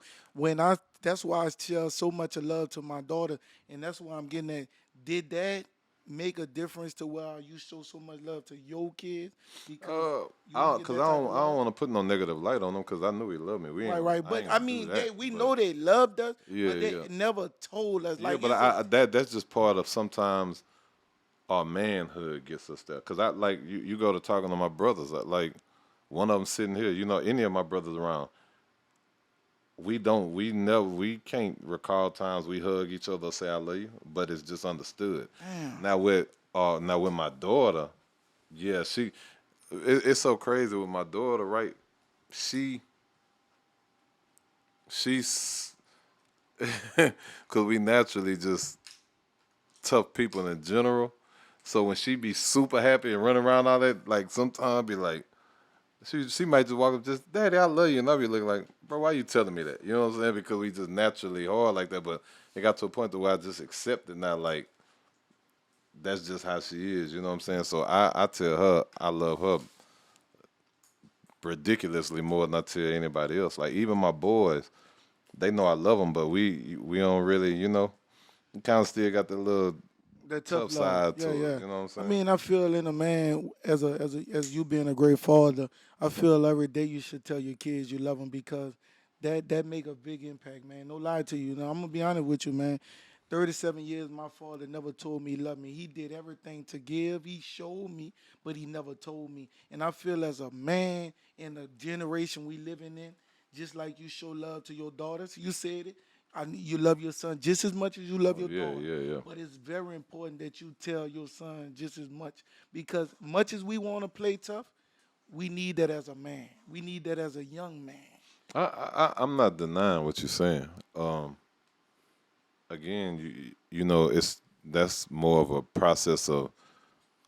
that's why I share so much of love to my daughter, and that's why I'm getting at. Did that make a difference to where you show so much love to your kids because you didn't get cause that type of I don't love? want to put no negative light on him, cause I knew he loved me. Right, right. I But ain't I gonna do mean, that. we But know they loved us, yeah, but they yeah, never told us. yeah. Like But it's a that's just part of sometimes our manhood gets us there. Cause I like you go to talking to my brothers, like one of them sitting here. Any of my brothers around. We can't recall times we hug each other or say I love you, but it's just understood. damn. Now with my daughter, yeah, it's so crazy with my daughter, right? She she's because we naturally just tough people in general. So when she be super happy and running around all that, like sometimes be like, she might just walk up, just Daddy, I love you, and I'll be looking like, bro, why you telling me that? You know what I'm saying? Because we just naturally hard like that. But it got to a point to where I just accept it now, like that's just how she is. You know what I'm saying? So I tell her I love her ridiculously more than I tell anybody else. Like even my boys, they know I love them, but we don't really, we kind of still got the little That tough tough love. side Yeah, to it. yeah. You know what I'm I saying? mean, I feel in a man as you being a great father, I feel every day you should tell your kids you love them because that make a big impact, man. No lie to you. Now I'm gonna be honest with you, man. 37 years, my father never told me he loved me. He did everything to give. He showed me, but he never told me. And I feel as a man in the generation we living in, just like you show love to your daughters, you said it. You love your son just as much as you love Oh your yeah, daughter. yeah, yeah. But it's very important that you tell your son just as much because much as we want to play tough, we need that as a man. We need that as a young man. I'm not denying what you're saying. Again, it's that's more of a process of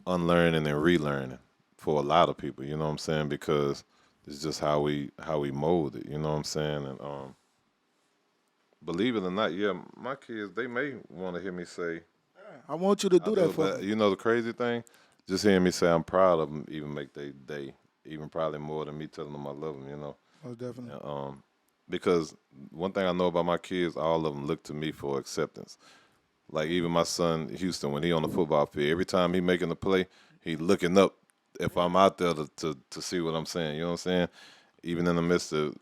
unlearning and relearning for a lot of people. You know what I'm saying? Because it's just how we mold it. You know what I'm saying? And believe it or not, yeah, my kids they may want to hear me say I want you to I do that do, for but me. the crazy thing, just hearing me say I'm proud of them, even make their day, even probably more than me telling them I love them. Most definitely. And, because one thing I know about my kids, all of them look to me for acceptance. Like even my son Houston, when he on the football field, every time he making a play, he looking up if I'm out there to see what I'm saying. You know what I'm saying? Even in the midst of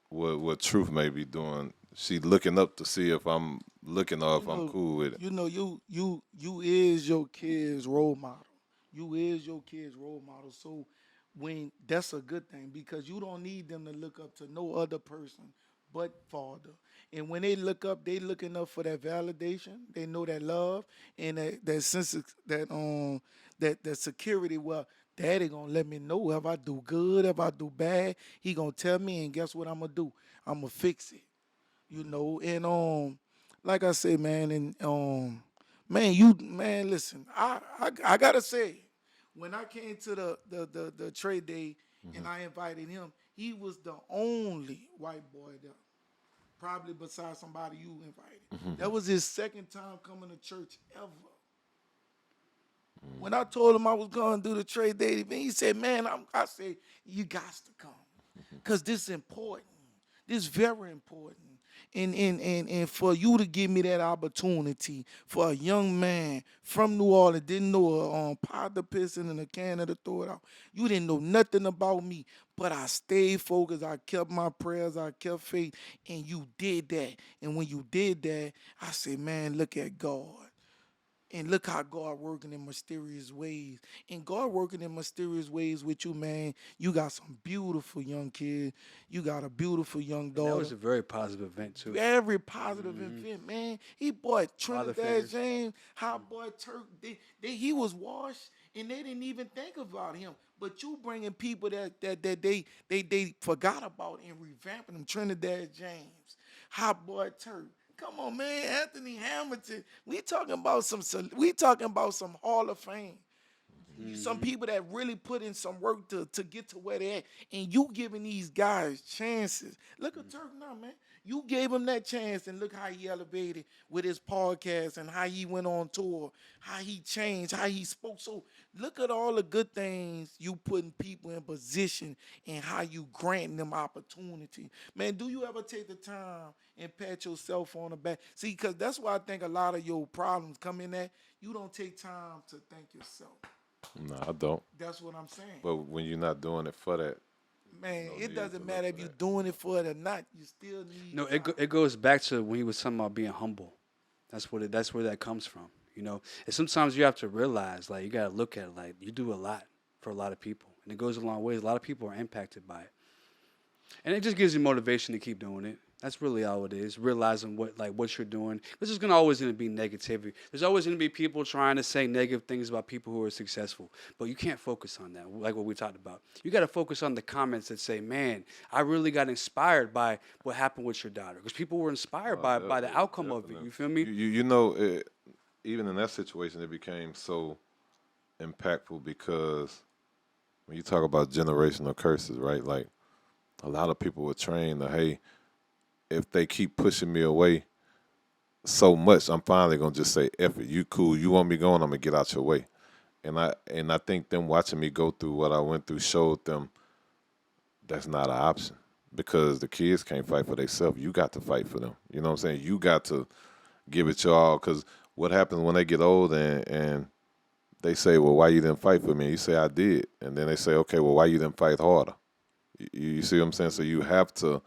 what Truth may be doing, she looking up to see if I'm looking or You if I'm know, cool with it. you is your kid's role model. You is your kid's role model. So when that's a good thing because you don't need them to look up to no other person but father. And when they look up, they looking up for that validation. They know that love and that sense of that security. Well, daddy gonna let me know if I do good, if I do bad. He gonna tell me, and guess what I'm gonna do? I'm gonna fix it. And like I say, man, and man, listen, I gotta say, when I came to the trade day and I invited him, he was the only white boy there, probably besides somebody you invited. That was his second time coming to church ever. When I told him I was going to do the trade day event, he said, "Man, I said you got to come, cause this is important. This is very important." And for you to give me that opportunity for a young man from New Orleans, didn't know a pot the piston and a can of the throw it out. You didn't know nothing about me, but I stayed focused. I kept my prayers. I kept faith, and you did that. And when you did that, I said, man, look at God. And look how God working in mysterious ways. And God working in mysterious ways with you, man. You got some beautiful young kids. You got a beautiful young And that was daughter. a very positive event too. Very positive Hmm. event, man. He bought Father Trinidad figures. James, how boy Turk. He was washed, and they didn't even think about him. But you bringing people that they forgot about and revamping them. Trinidad James, Hot Boy Turk. Come on, man, Anthony Hamilton. We talking about some Hall of Fame. Some Hmm. people that really put in some work to get to where they at, and you giving these guys chances. Look at Turk now, man. You gave him that chance, and look how he elevated with his podcast and how he went on tour, how he changed, how he spoke. So look at all the good things you putting people in position and how you granting them opportunity. Man, do you ever take the time and pat yourself on the back? See, because that's why I think a lot of your problems come in at you don't take time to thank yourself. No, I don't. That's what I'm saying. But when you're not doing it for that, Man, no it need to doesn't look matter for if you're that. doing it for it or not. You still need No, time. it goes back to when he was talking about being humble. That's where that comes from. And sometimes you have to realize, like, you gotta look at it, like, you do a lot for a lot of people, and it goes a long way. A lot of people are impacted by it, and it just gives you motivation to keep doing it. That's really all it is. Realizing what you're doing. Because there's always gonna be negativity. There's always gonna be people trying to say negative things about people who are successful. But you can't focus on that. Like what we talked about. You got to focus on the comments that say, "Man, I really got inspired by what happened with your daughter." Because people were inspired Oh, by the outcome of it. definitely. You feel me? Even in that situation, it became so impactful because when you talk about generational curses, right? Like a lot of people were trained to, hey, if they keep pushing me away so much, I'm finally gonna just say, "F it, you cool. You want me going? I'm gonna get out your way." And I think them watching me go through what I went through showed them that's not an option because the kids can't fight for themselves. You got to fight for them. You know what I'm saying? You got to give it your all because what happens when they get old and they say, well, why you didn't fight for me? You say, I did. And then they say, okay, well, why you didn't fight harder? You see what I'm saying? So you have to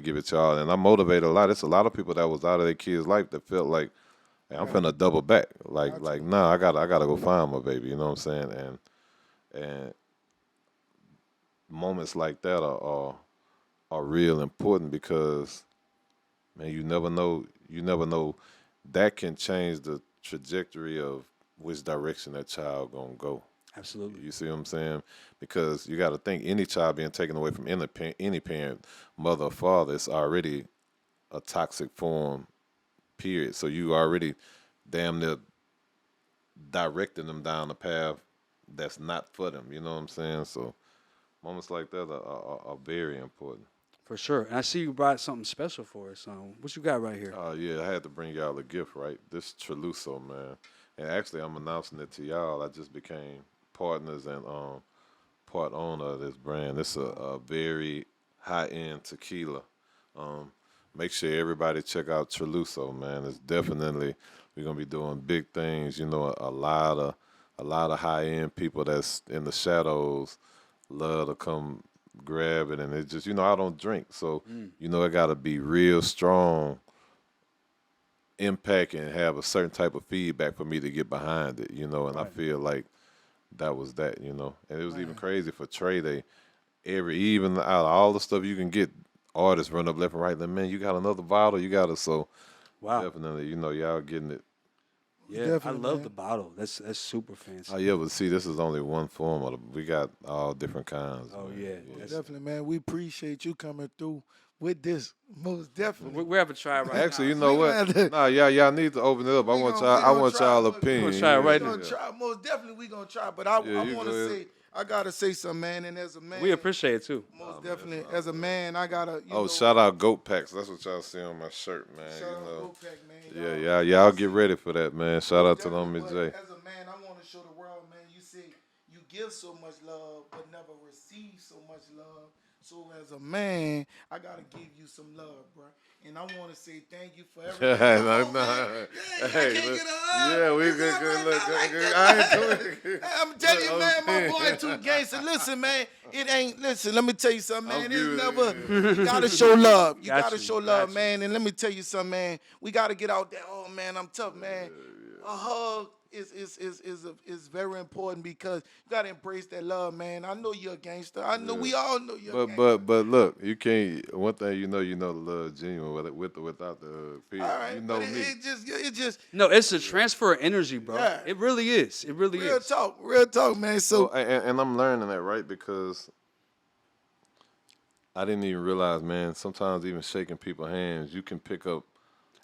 give it your all. And I motivate a lot. It's a lot of people that was out of their kids' life that felt like, hey, I'm Right. finna double back. Got Like, you. nah, I gotta go find my baby. You know what I'm saying? And moments like that are real important because man, you never know that can change the trajectory of which direction that child gonna go. Absolutely. You see what I'm saying? Because you got to think any child being taken away from any parent, mother or father, it's already a toxic form. Period. So you already damn near directing them down a path that's not for them. You know what I'm saying? So moments like that are very important. For sure. And I see you brought something special for us. What you got right here? Oh yeah, I had to bring y'all a gift, right? This Treluso, man. And actually I'm announcing it to y'all. I just became partners and part owner of this brand. It's a very high end tequila. Um Make sure everybody check out Treluso, man. It's definitely we're gonna be doing big things, a lot of high end people that's in the shadows love to come grab it and it just I don't drink. So, Mm, it gotta be real strong impact and have a certain type of feedback for me to get behind it. And I right. feel like that was that. And it was even Man. crazy for Trae. Even out of all the stuff you can get, artists run up left and right. Like, man, you got another bottle. You got to. So Wow. definitely, y'all getting it. Most Yeah, I definitely, love the man. bottle. That's super Oh fancy. yeah, but see, this is only one form of it. We got all different kinds, Oh man. yeah, Most Yeah. that's. definitely, man. We appreciate you coming through with this. Most definitely. We're having to try it right Actually, now. you So know We gonna what? have to. Nah, y'all need to open it up. I want y'all. We I gonna want try, y'all but we're gonna opinion. try it we right Yeah, now. gonna yeah. try. Most definitely, we gonna try. But I Yeah, you want go to ahead. say, I gotta say something, man. And as a We man, appreciate it too. Oh most man, that's definitely, all as a love. man, I gotta, Oh, shout out Goat Packs. That's what y'all see on my shirt, man. shout out Go Pack, man. Yeah, Y'all, y'all y'all get see. ready for that, man. Shout Most out to the definitely, homie but Jay. as a man, I want to show the world, man. You see, you give so much love, but never receive so much love. So as a man, I gotta give you some love, bro. And I want to say thank you for everything. Come no, on, man. no. Yeah, I Hey, can't look, get a hug. yeah, we It's good, all good, right. look, I good, like good. this, I ain't man. doing it. Hey, I'm telling you, Look, man, my I'm boy too gangster. Listen, man, it ain't. Listen, let me tell you something, I'm man. It's never. good. You gotta show love. You Got gotta you. show love, Got you. man. And let me tell you something, man. We gotta get out there. Oh man, I'm tough, man. A hug is very important because you gotta embrace that love, man. I know you're a gangster. I know Yeah. we all know you're a But gangster. but but look, you can't. One thing you know the love genuine with or without the All period. right, You but know me. it just, No, it's a transfer of energy, bro. yeah. It really is. It really is. Real talk, man. Well, So, and I'm learning that right because I didn't even realize, man. Sometimes even shaking people's hands, you can pick up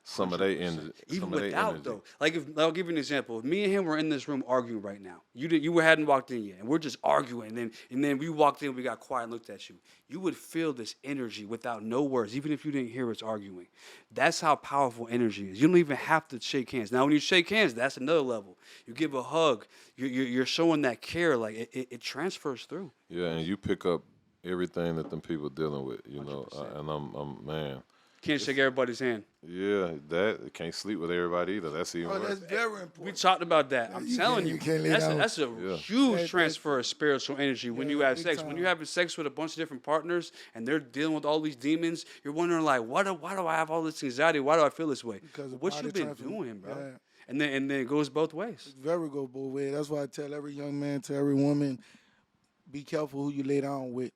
some of their 100%. energy. Even Some of their without energy. though, like if I'll give you an example. If me and him were in this room arguing right now, you hadn't walked in yet, and we're just arguing, and then we walked in, we got quiet and looked at you. You would feel this energy without no words, even if you didn't hear us arguing. That's how powerful energy is. You don't even have to shake hands. Now, when you shake hands, that's another level. You give a hug. You're showing that care. Like it transfers through. Yeah, and you pick up everything that them people dealing with. You know, 100%. and I'm man. Can't shake everybody's hand. Yeah, that can't sleep with everybody either. That's even oh, worse. that's very We important. talked about that. I'm telling You you, can't lay that's a, down. that's a Yeah. huge That- transfer of spiritual energy when you Yeah, have big sex. When time. you're having sex with a bunch of different partners and they're dealing with all these demons, you're wondering like, why do I have all this anxiety? Why do I feel this way? Because of What body you been transfer- doing, bro? yeah. And then it goes both ways. It's very go both ways. That's why I tell every young man, to every woman, be careful who you lay down with.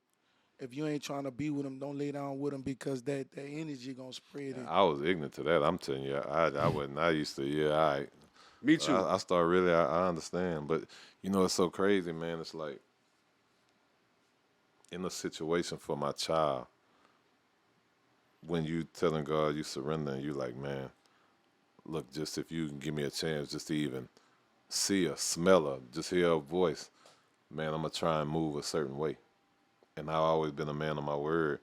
If you ain't trying to be with them, don't lay down with them because that energy gonna spread it. I was ignorant to that. I'm telling you, I wasn't. I used to, yeah, all right. Me But too. I start really, I understand. But, you know, it's so crazy, man. It's like in a situation for my child, when you telling God you surrender and you like, man, look, just if you can give me a chance just to even see her, smell her, just hear her voice, man, I'm going to try and move a certain way. And I've always been a man of my word.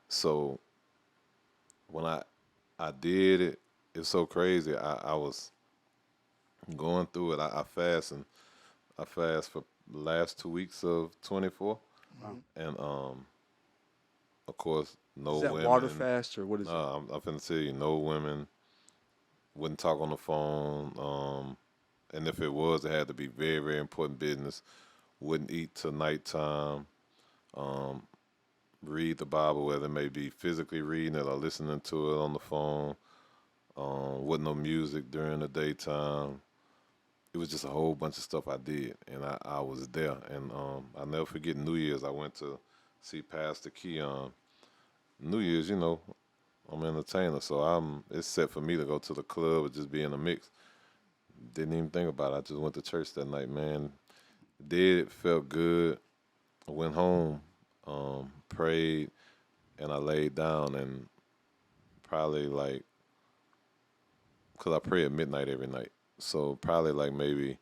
So when I did it, it's so crazy. I was going through it. I fast for the last 2 weeks of 24, Wow. and of course, no Is that women. water fast or what is it? I'm finna tell you, no women. Wouldn't talk on the phone. And if it was, it had to be very, very important business. Wouldn't eat till nighttime. Um, read the Bible, whether it may be physically reading it or listening to it on the phone. Wasn't no music during the daytime. It was just a whole bunch of stuff I did, and I was there. And I never forget New Year's. I went to see Pastor Keon. New Year's, you know, I'm an entertainer, so it's set for me to go to the club or just be in the mix. Didn't even think about it. I just went to church that night, man. Did it, felt good. I went home, prayed, and I laid down and probably like, because I pray at midnight every night. So probably like maybe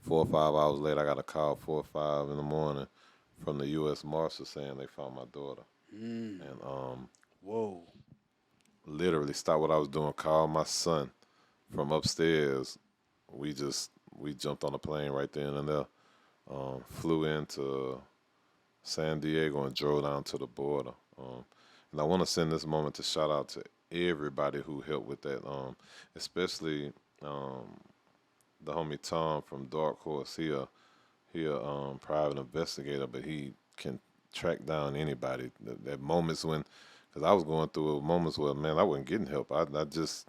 4 or 5 hours later, I got a call 4 or 5 in the morning from the U.S. Marshal saying they found my daughter. Mm. And Whoa. literally stopped what I was doing, called my son from upstairs. We jumped on a plane right then and there, flew into San Diego and drove down to the border. And I want to send this moment to shout out to everybody who helped with that, especially the homie Tom from Dark Horse. He a private investigator, but he can track down anybody. That moments when, because I was going through moments where, man, I wasn't getting help.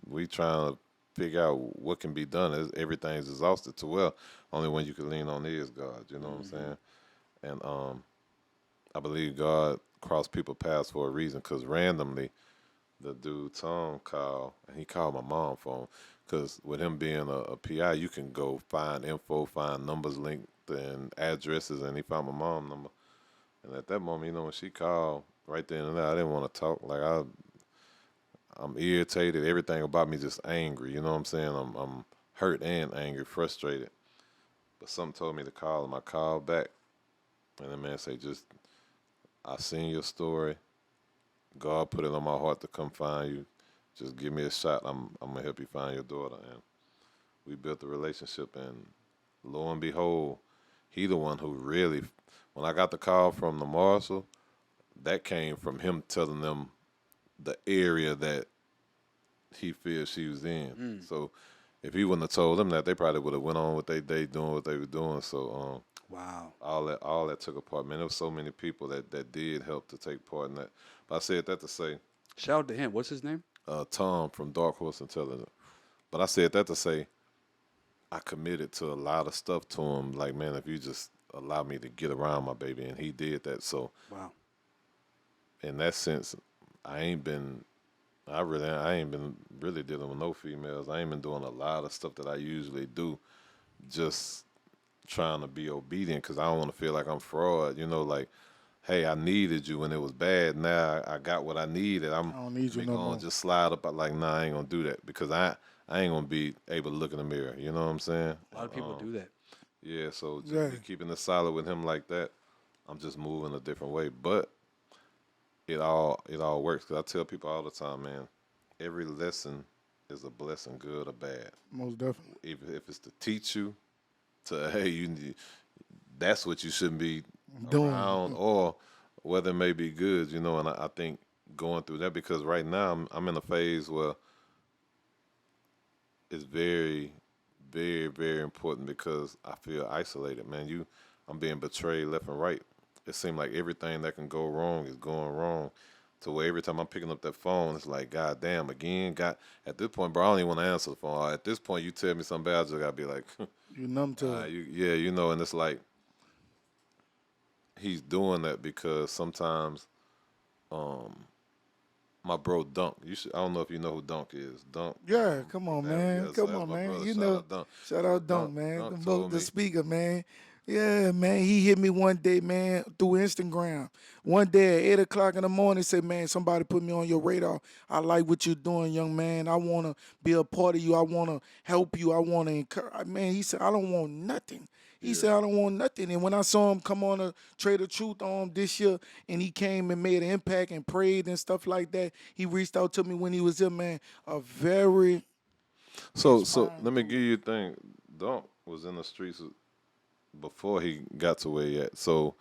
We trying to figure out what can be done. Everything's exhausted to well, only one you can lean on is God. You know what I'm saying? And I believe God crossed people paths for a reason, because randomly the dude Tom called, and he called my mom phone, because with him being a PI, you can go find info, find numbers linked and addresses, and he found my mom number. And at that moment, you know, when she called right then and there, I didn't want to talk. Like I'm irritated. Everything about me just angry. You know what I'm saying? I'm hurt and angry, frustrated. But something told me to call him. I called back, and the man said, "Just I seen your story. God put it on my heart to come find you. Just give me a shot. I'm gonna help you find your daughter." And we built a relationship, and lo and behold, he the one who really. When I got the call from the marshal, that came from him telling them the area that he feels she was in. Mm. So if he wouldn't have told them that, they probably would have went on with their day doing what they were doing. So Wow. all that took a part. Man, there was so many people that did help to take part in that. But I said that to say, Shout out to him. What's his name? Tom from Dark Horse Intelligence. But I said that to say I committed to a lot of stuff to him. Like, man, if you just allow me to get around my baby, and he did that. So Wow. in that sense, I ain't been. I ain't been really dealing with no females. I ain't been doing a lot of stuff that I usually do. Just trying to be obedient because I don't want to feel like I'm fraud. Like, hey, I needed you when it was bad. Now I got what I needed. I don't need Let you me no go and more. just slide up. Like, nah, I ain't gonna do that because I ain't gonna be able to look in the mirror. You know what I'm saying? A lot of people do that. Yeah. So just Yeah, me keeping it solid with him like that. I'm just moving a different way, but it all works. Cause I tell people all the time, man, every lesson is a blessing, good or bad. most definitely. If it's to teach you to hey, that's what you shouldn't be around, Doing. or whether it may be good, and I think going through that because right now I'm in a phase where it's very, very, very important because I feel isolated, man. I'm being betrayed left and right. It seems like everything that can go wrong is going wrong. To where every time I'm picking up that phone, it's like, God damn, again, God. At this point, bro, I don't even want to answer the phone. At this point, you tell me something bad, I just gotta be like, You numb to it. yeah, and it's like he's doing that because sometimes um, my bro Dunk. I don't know if you know who Dunk is. Dunk Yeah, come on, man. yeah. So Come that's on, my man. brother. You Shout know, out Dunk. shout So out Dunk Dunk, man. Dunk told The me, speaker, man. Yeah, man. He hit me one day, man, through Instagram. One day at 8 o'clock in the morning, said, man, somebody put me on your radar. I like what you're doing, young man. I want to be a part of you. I want to help you. I want to encourage. Man, he said, I don't want nothing. He yeah. said, I don't want nothing. And when I saw him come on a Trade of Truth on this year, and he came and made an impact and prayed and stuff like that, he reached out to me when he was here, man. A very So inspiring let me dude. give you a thing. Dunk was in the streets before he got to where he at. So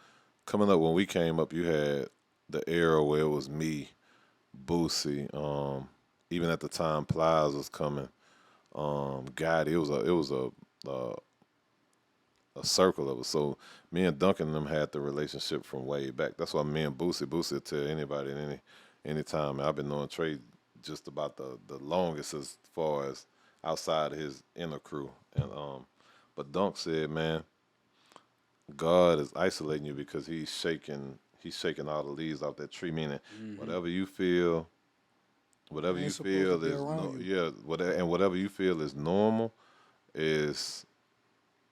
coming up when we came up, you had the era where it was me, Boosie, even at the time Plies was coming. God, it was a circle of us. So me and Duncan and them had the relationship from way back. That's why me and Boosie will tell anybody at any time. I've been knowing Trey just about the longest as far as outside of his inner crew. And but Dunk said, man, God is isolating you because he's shaking all the leaves off that tree. Meaning Hmm. whatever you feel, I whatever ain't you supposed to feel be is around you. and whatever you feel is normal is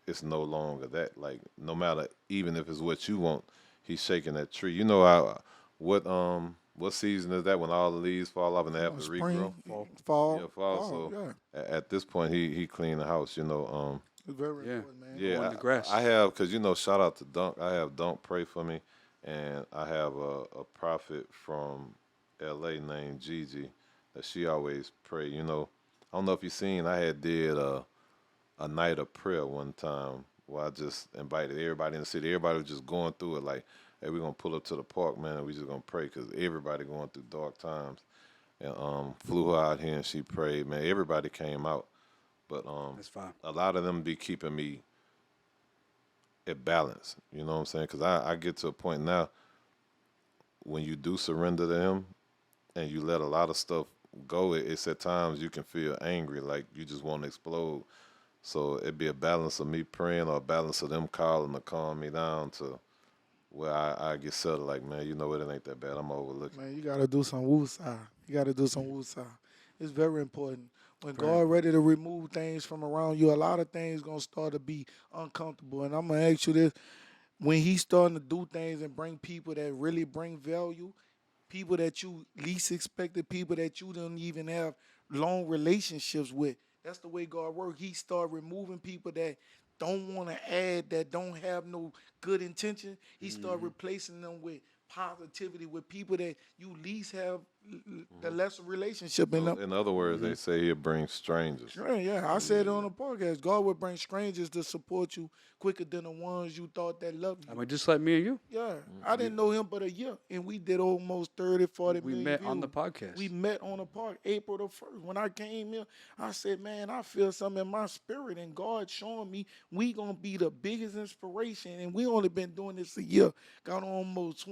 it's no longer that. Like no matter even if it's what you want, he's shaking that tree. You know how what season is that when all the leaves fall off and they have to regrow? Spring, Fall. Yeah, fall, fall. fall. So Yeah, at this point, he cleaned the house. it's very Yeah. important, man. Mowing Yeah, the I grass. have because shout out to Dunk. I have Dunk pray for me, and I have a prophet from L.A. named Gigi that she always pray. I don't know if you seen. I had did a night of prayer one time where I just invited everybody in the city. Everybody was just going through it like, hey, we're gonna pull up to the park, man, and we just gonna pray because everybody going through dark times. And flew her out here and she prayed, man. Everybody came out, but That's fine. a lot of them be keeping me at balance. You know what I'm saying? Because I get to a point now when you do surrender to Him and you let a lot of stuff go. It's at times you can feel angry, like you just want to explode. So it'd be a balance of me praying or a balance of them calling to calm me down to where I get settled. Like, man, you know what? It ain't that bad. I'm overlooking. Man, you gotta do some woosah. You gotta do some woosah. It's very important. When Very God important. ready to remove things from around you, a lot of things gonna start to be uncomfortable. And I'm gonna ask you this: when He's starting to do things and bring people that really bring value, people that you least expected, people that you don't even have long relationships with. That's the way God works. He start removing people that don't want to add, that don't have no good intention. He start Hmm. replacing them with positivity, with people that you least have the lesser relationship in So them. in other words, they say he'll bring strangers. Sure, yeah, I said it on the podcast. God will bring strangers to support you quicker than the ones you thought that loved I you. mean, just like me and you, Yeah, I didn't know him but a year, and we did almost 30, 40 we million met on the views. We podcast. met on the park April the 1st. When I came here, I said, man, I feel something in my spirit, and God showing me we going to be the biggest inspiration, and we only been doing this a year. Got almost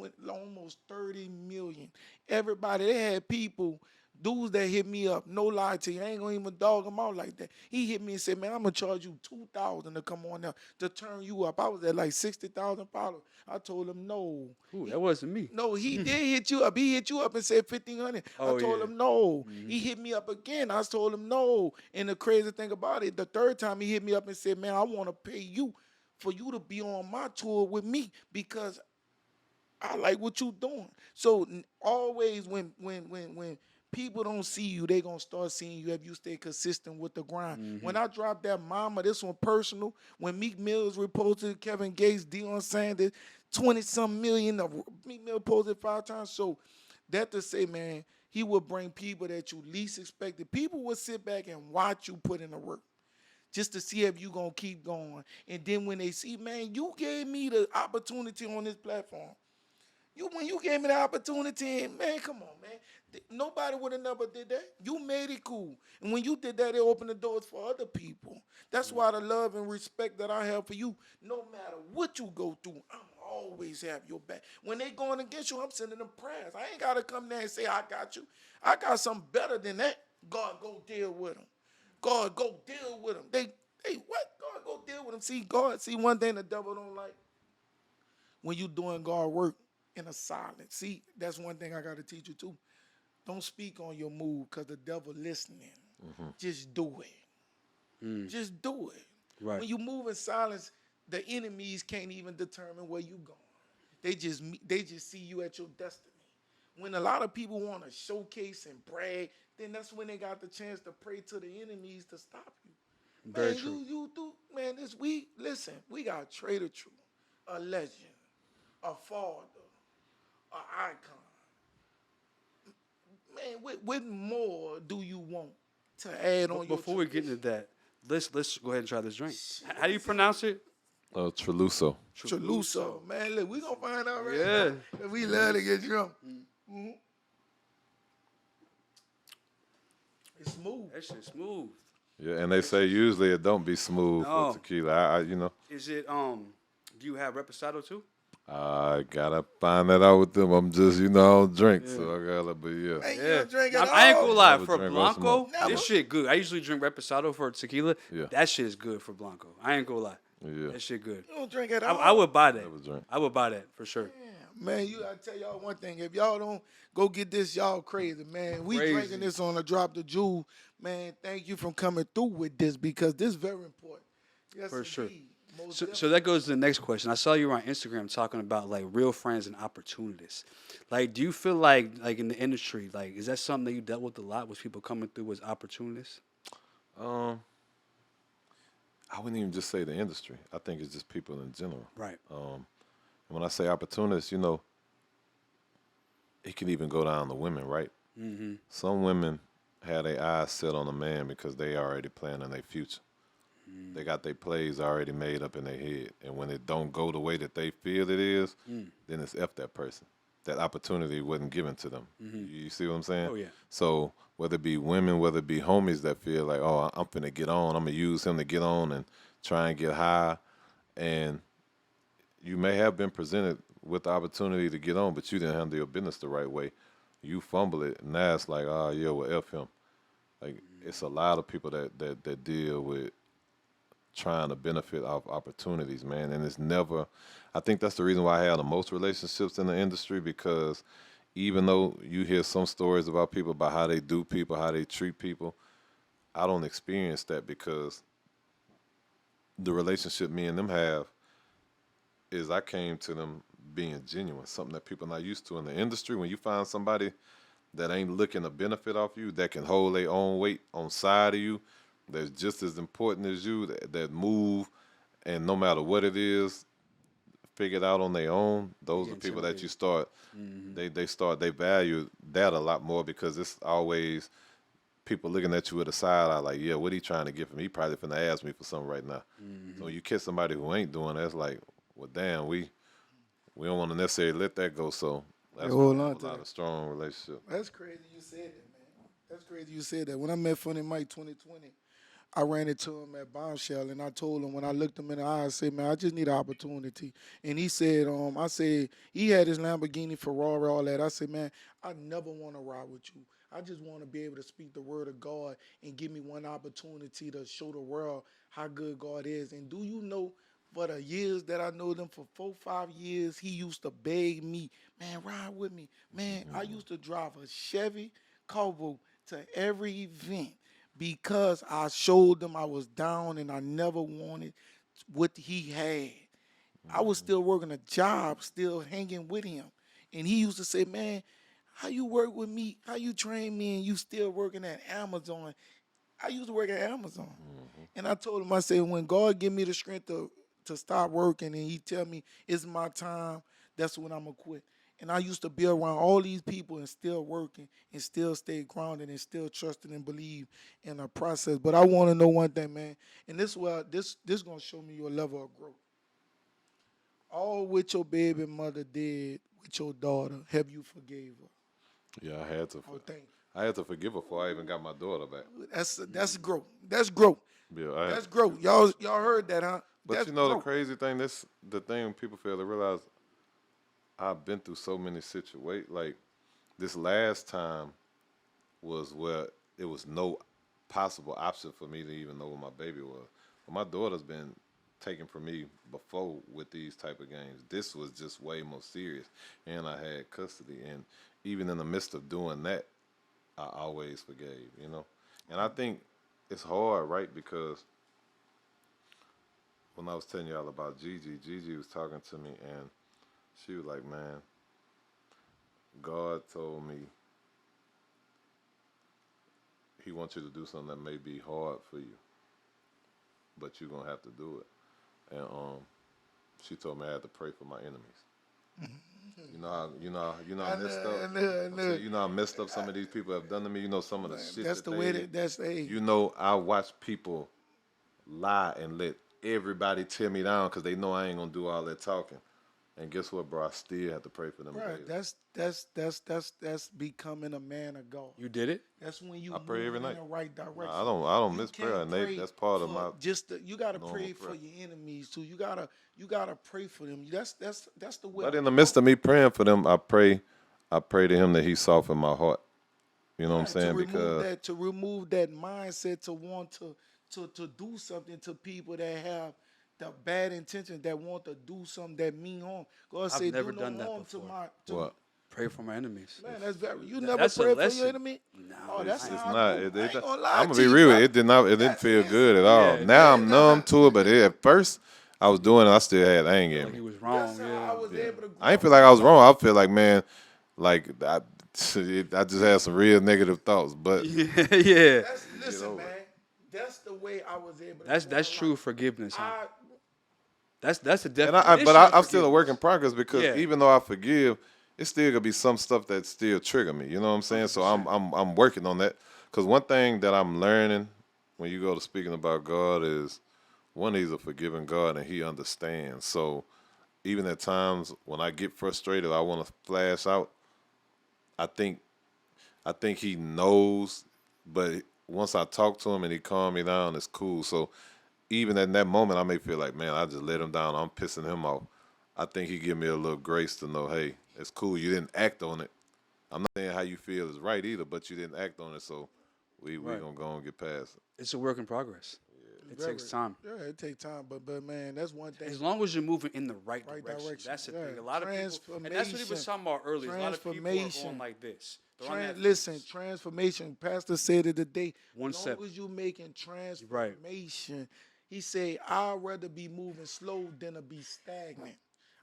30 million. Everybody, they had people, dudes that hit me up, no lie to you, I ain't gonna even dog him out like that. He hit me and said, man, I'm gonna charge you 2,000 to come on there to turn you up. I was at like 60,000 followers. I told him no. Ooh, that wasn't me. No, he did hit you up. He hit you up and said 1,500. I Oh, told yeah. him no. He hit me up again. I told him no. And the crazy thing about it, the third time he hit me up and said, man, I want to pay you for you to be on my tour with me because I like what you doing. So always when people don't see you, they gonna start seeing you if you stay consistent with the grind. When I dropped that mama, this one personal, when Meek Mills reposted Kevin Gates, Deion Sanders, 20-some million of Meek Mill posted 5 times. So that to say, man, he would bring people that you least expected. People would sit back and watch you put in the work just to see if you gonna keep going. And then when they see, man, you gave me the opportunity on this platform. When you gave me the opportunity, man, come on, man. Nobody would have never did that. You made it cool. And when you did that, it opened the doors for other people. That's why the love and respect that I have for you, no matter what you go through, I'm always have your back. When they going against you, I'm sending them prayers. I ain't got to come there and say, I got you. I got something better than that. God, go deal with them. God, go deal with them. Hey, what? God, go deal with them. See, one thing the devil don't like, when you doing God work in a silence. See, that's one thing I got to teach you too. Don't speak on your move because the devil listening. Just do it. Just do it. Right. When you move in silence, the enemies can't even determine where you going. They just see you at your destiny. When a lot of people want to showcase and brag, then that's when they got the chance to pray to the enemies to stop you. Very Man, true. you do, man, we got Trae the Truth, a legend, a father, an icon. Man, what more do you want to add on your Before we get into tradition? that, let's go ahead and try this drink. How do you pronounce it? Treluso. Chaluso, man, look, we gonna find out right Yeah. now. We love to get drunk. It's smooth. That shit's smooth. Yeah, and they say usually it don't be smooth No. for tequila. Is it do you have reposado too? I gotta find that out with them. I'm just, I don't drink, so I gotta, but yeah. Man, you Yeah. don't drink at all. I ain't gonna lie, Never for drank Blanco, Never. this shit good. I usually drink reposado for tequila. Yeah. That shit is good for Blanco. I ain't gonna lie. Yeah. That shit good. You don't drink at all. I would buy that. Never drink. I would buy that for sure. Man, I tell y'all one thing. If y'all don't go get this, y'all crazy, man. We Crazy. drinking this on a drop the jewel. Man, thank you for coming through with this because this is very important. Yes, For sure. indeed. Most So that goes to the next question. I saw you on Instagram talking about like real friends and opportunities. Like, do you feel like in the industry, like, is that something that you dealt with a lot? Was people coming through as opportunists? I wouldn't even just say the industry. I think it's just people in general. Right. When I say opportunists, it can even go down to women, right? Mm-hmm. Some women have their eyes set on a man because they already planning their future. They got their plays already made up in their head. And when it don't go the way that they feel it is, then it's F that person. That opportunity wasn't given to them. You see what I'm saying? Oh, yeah. So whether it be women, whether it be homies that feel like, oh, I'm finna get on, I'm gonna use him to get on and try and get high. And you may have been presented with the opportunity to get on, but you didn't handle your business the right way. You fumble it, and now it's like, oh, yeah, well, F him. Like, it's a lot of people that deal with trying to benefit off opportunities, man. And it's never, I think that's the reason why I have the most relationships in the industry, because even though you hear some stories about people, about how they do people, how they treat people, I don't experience that because the relationship me and them have is I came to them being genuine, something that people not used to in the industry. When you find somebody that ain't looking to benefit off you, that can hold their own weight on side of you, that's just as important as you, that move, and no matter what it is, figure it out on their own, They those get are people that you intimidated. start. Mm-hmm. They value that a lot more because it's always people looking at you with a side eye, like, yeah, what he trying to get from me? He probably finna ask me for something right now. So Mm-hmm. when you kiss somebody who ain't doing that, it's like, well, damn, we don't want to necessarily let that go. So They that's why hold I on have a to lot that. of strong relationships. That's crazy you said that, man. That's crazy you said that. When I met Funny Mike 2020, I ran into him at Bombshell and I told him when I looked him in the eye, I said, man, I just need an opportunity. And he said, I said, he had his Lamborghini, Ferrari, all that. I said, man, I never want to ride with you. I just want to be able to speak the word of God and give me one opportunity to show the world how good God is. And do you know, for the years that I know them, for 4, 5 years, he used to beg me, man, ride with me. Man, I used to drive a Chevy Corvo to every event because I showed them I was down and I never wanted what he had. I was still working a job, still hanging with him. And he used to say, man, how you work with me? How you train me and you still working at Amazon? I used to work at Amazon. And I told him, I said, when God give me the strength to stop working and he tell me it's my time, that's when I'm going to quit. And I used to be around all these people and still working and still stay grounded and still trusting and believe in the process. But I want to know one thing, man. And this going to show me your level of growth. All what your baby mother did with your daughter, have you forgave her? Yeah, Oh, thank you. I had to forgive her before I even got my daughter back. That's growth. That's growth. Yeah, I had That's to growth. forgive her. Y'all heard that, huh? But That's you know the growth. crazy thing, this the thing people fail to realize. I've been through so many situations. Like this last time was where it was no possible option for me to even know where my baby was. But my daughter's been taken from me before with these type of games. This was just way more serious, and I had custody. And even in the midst of doing that, I always forgave. And I think it's hard, right? Because when I was telling y'all about Gigi was talking to me, and she was like, "Man, God told me He wants you to do something that may be hard for you, but you're gonna have to do it." And she told me I had to pray for my enemies. I I messed know, up. I know, I I'm saying, know. I messed up some of these people have done to me. Some of the shit That's that the way they, that that's a I watch people lie and let everybody tear me down because they know I ain't gonna do all that talking. And guess what, bro? I still have to pray for them bro. daily. That's becoming a man of God. You did it? That's when you I pray every moving in night. the right No, direction. I don't You miss prayer, can't and pray that's part of for my you gotta normal pray prayer. for your enemies too. You gotta pray for them. That's the way But of in the God. midst of me praying for them, I pray to Him that He soften my heart. You know what I'm Right, to saying? remove Because that mindset to want to do something to people that have the bad intentions that want to do something that mean harm. God I've said, "Do never no done that harm to before. my to." what? Pray for my enemies. Man, that's very. You That, never that's a pray for your lesson. enemy. No, Oh, that's I It's ain't how I never not. done grew. It, that. I it, ain't gonna lie I'm gonna to be you, real. bro. It did not. It didn't That's feel listen. good at all. Yeah, Now Man, I'm numb to it, but listen. at first I was doing it. I still had anger Feel in like me. he was That's wrong. how I Yeah. was Yeah, able to I ain't grow. feel like I was wrong. I feel like, man, like I just had some real negative thoughts. But Yeah, yeah. That's get listen, over man. it. That's the way I was able to grow That's in life. true forgiveness, huh? I That's a And but definition of I'm still a work in forgiveness. progress because Yeah, even though I forgive, it's still gonna be some stuff that still trigger me. You know what I'm saying? So 100%. I'm working on that. Because one thing that I'm learning when you go to speaking about God is one, He's a forgiving God and He understands. So even at times when I get frustrated, I want to flash out. I think I think He knows, but once I talk to Him and He calm me down, it's cool. So even in that moment, I may feel like, man, I just let him down. I'm pissing him off. I think He give me a little grace to know, hey, it's cool. You didn't act on it. I'm not saying how you feel is right either, but you didn't act on it. So we right. gonna go and get past it. It's a work in progress. It takes very time. yeah, it take time, but man, that's one thing. As long as you're moving in the right Right direction, direction. that's the Yeah, thing. A lot of people, and that's what he was transformation, talking about earlier. A lot of people are going transformation. like this. They're on that Listen, fence. transformation. Pastor said it today. One Long step. as you making You're right. transformation, he said, I'd rather be moving slow than to be stagnant.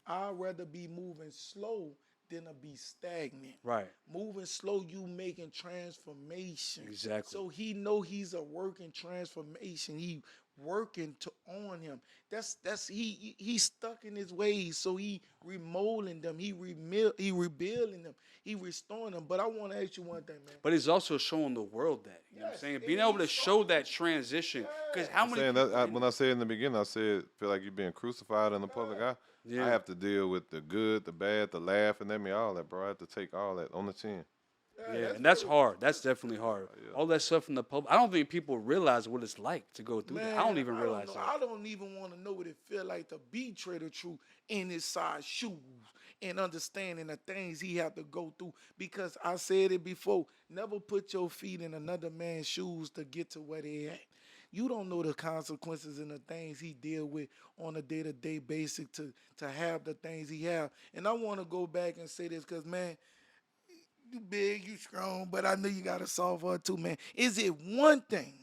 I'd rather be moving slow than to be stagnant. Right. Moving slow, you making transformation. Exactly. So he know he's a working transformation. He working to on him. That's he's stuck in his ways, so he remolding them, he rebuilding them, he restoring them. But I want to ask you one thing, man. But it's also showing the world that. You know what I'm Yes, saying? and Being able to he's show showing. that transition. Because Yeah, how I'm many saying that people in when I said in the beginning, I said feel like you're being crucified in the public eye. I Yeah. have to deal with the good, the bad, the laughing at me, all that, bro. I have to take all that on the chin. yeah, Yeah, that's and that's very hard. That's definitely hard. Yeah. All that stuff in the public. I don't think people realize what it's like to go through that. I don't man. even I don't realize know. that. I don't even want to know what it feel like to be Trader True in his size shoes and understanding the things he had to go through. Because I said it before, never put your feet in another man's shoes to get to where they at. You don't know the consequences and the things he deal with on a day-to-day basis to have the things he have. And I want to go back and say this because, man, you big, you strong, but I know you got to solve for it too, man. Is it one thing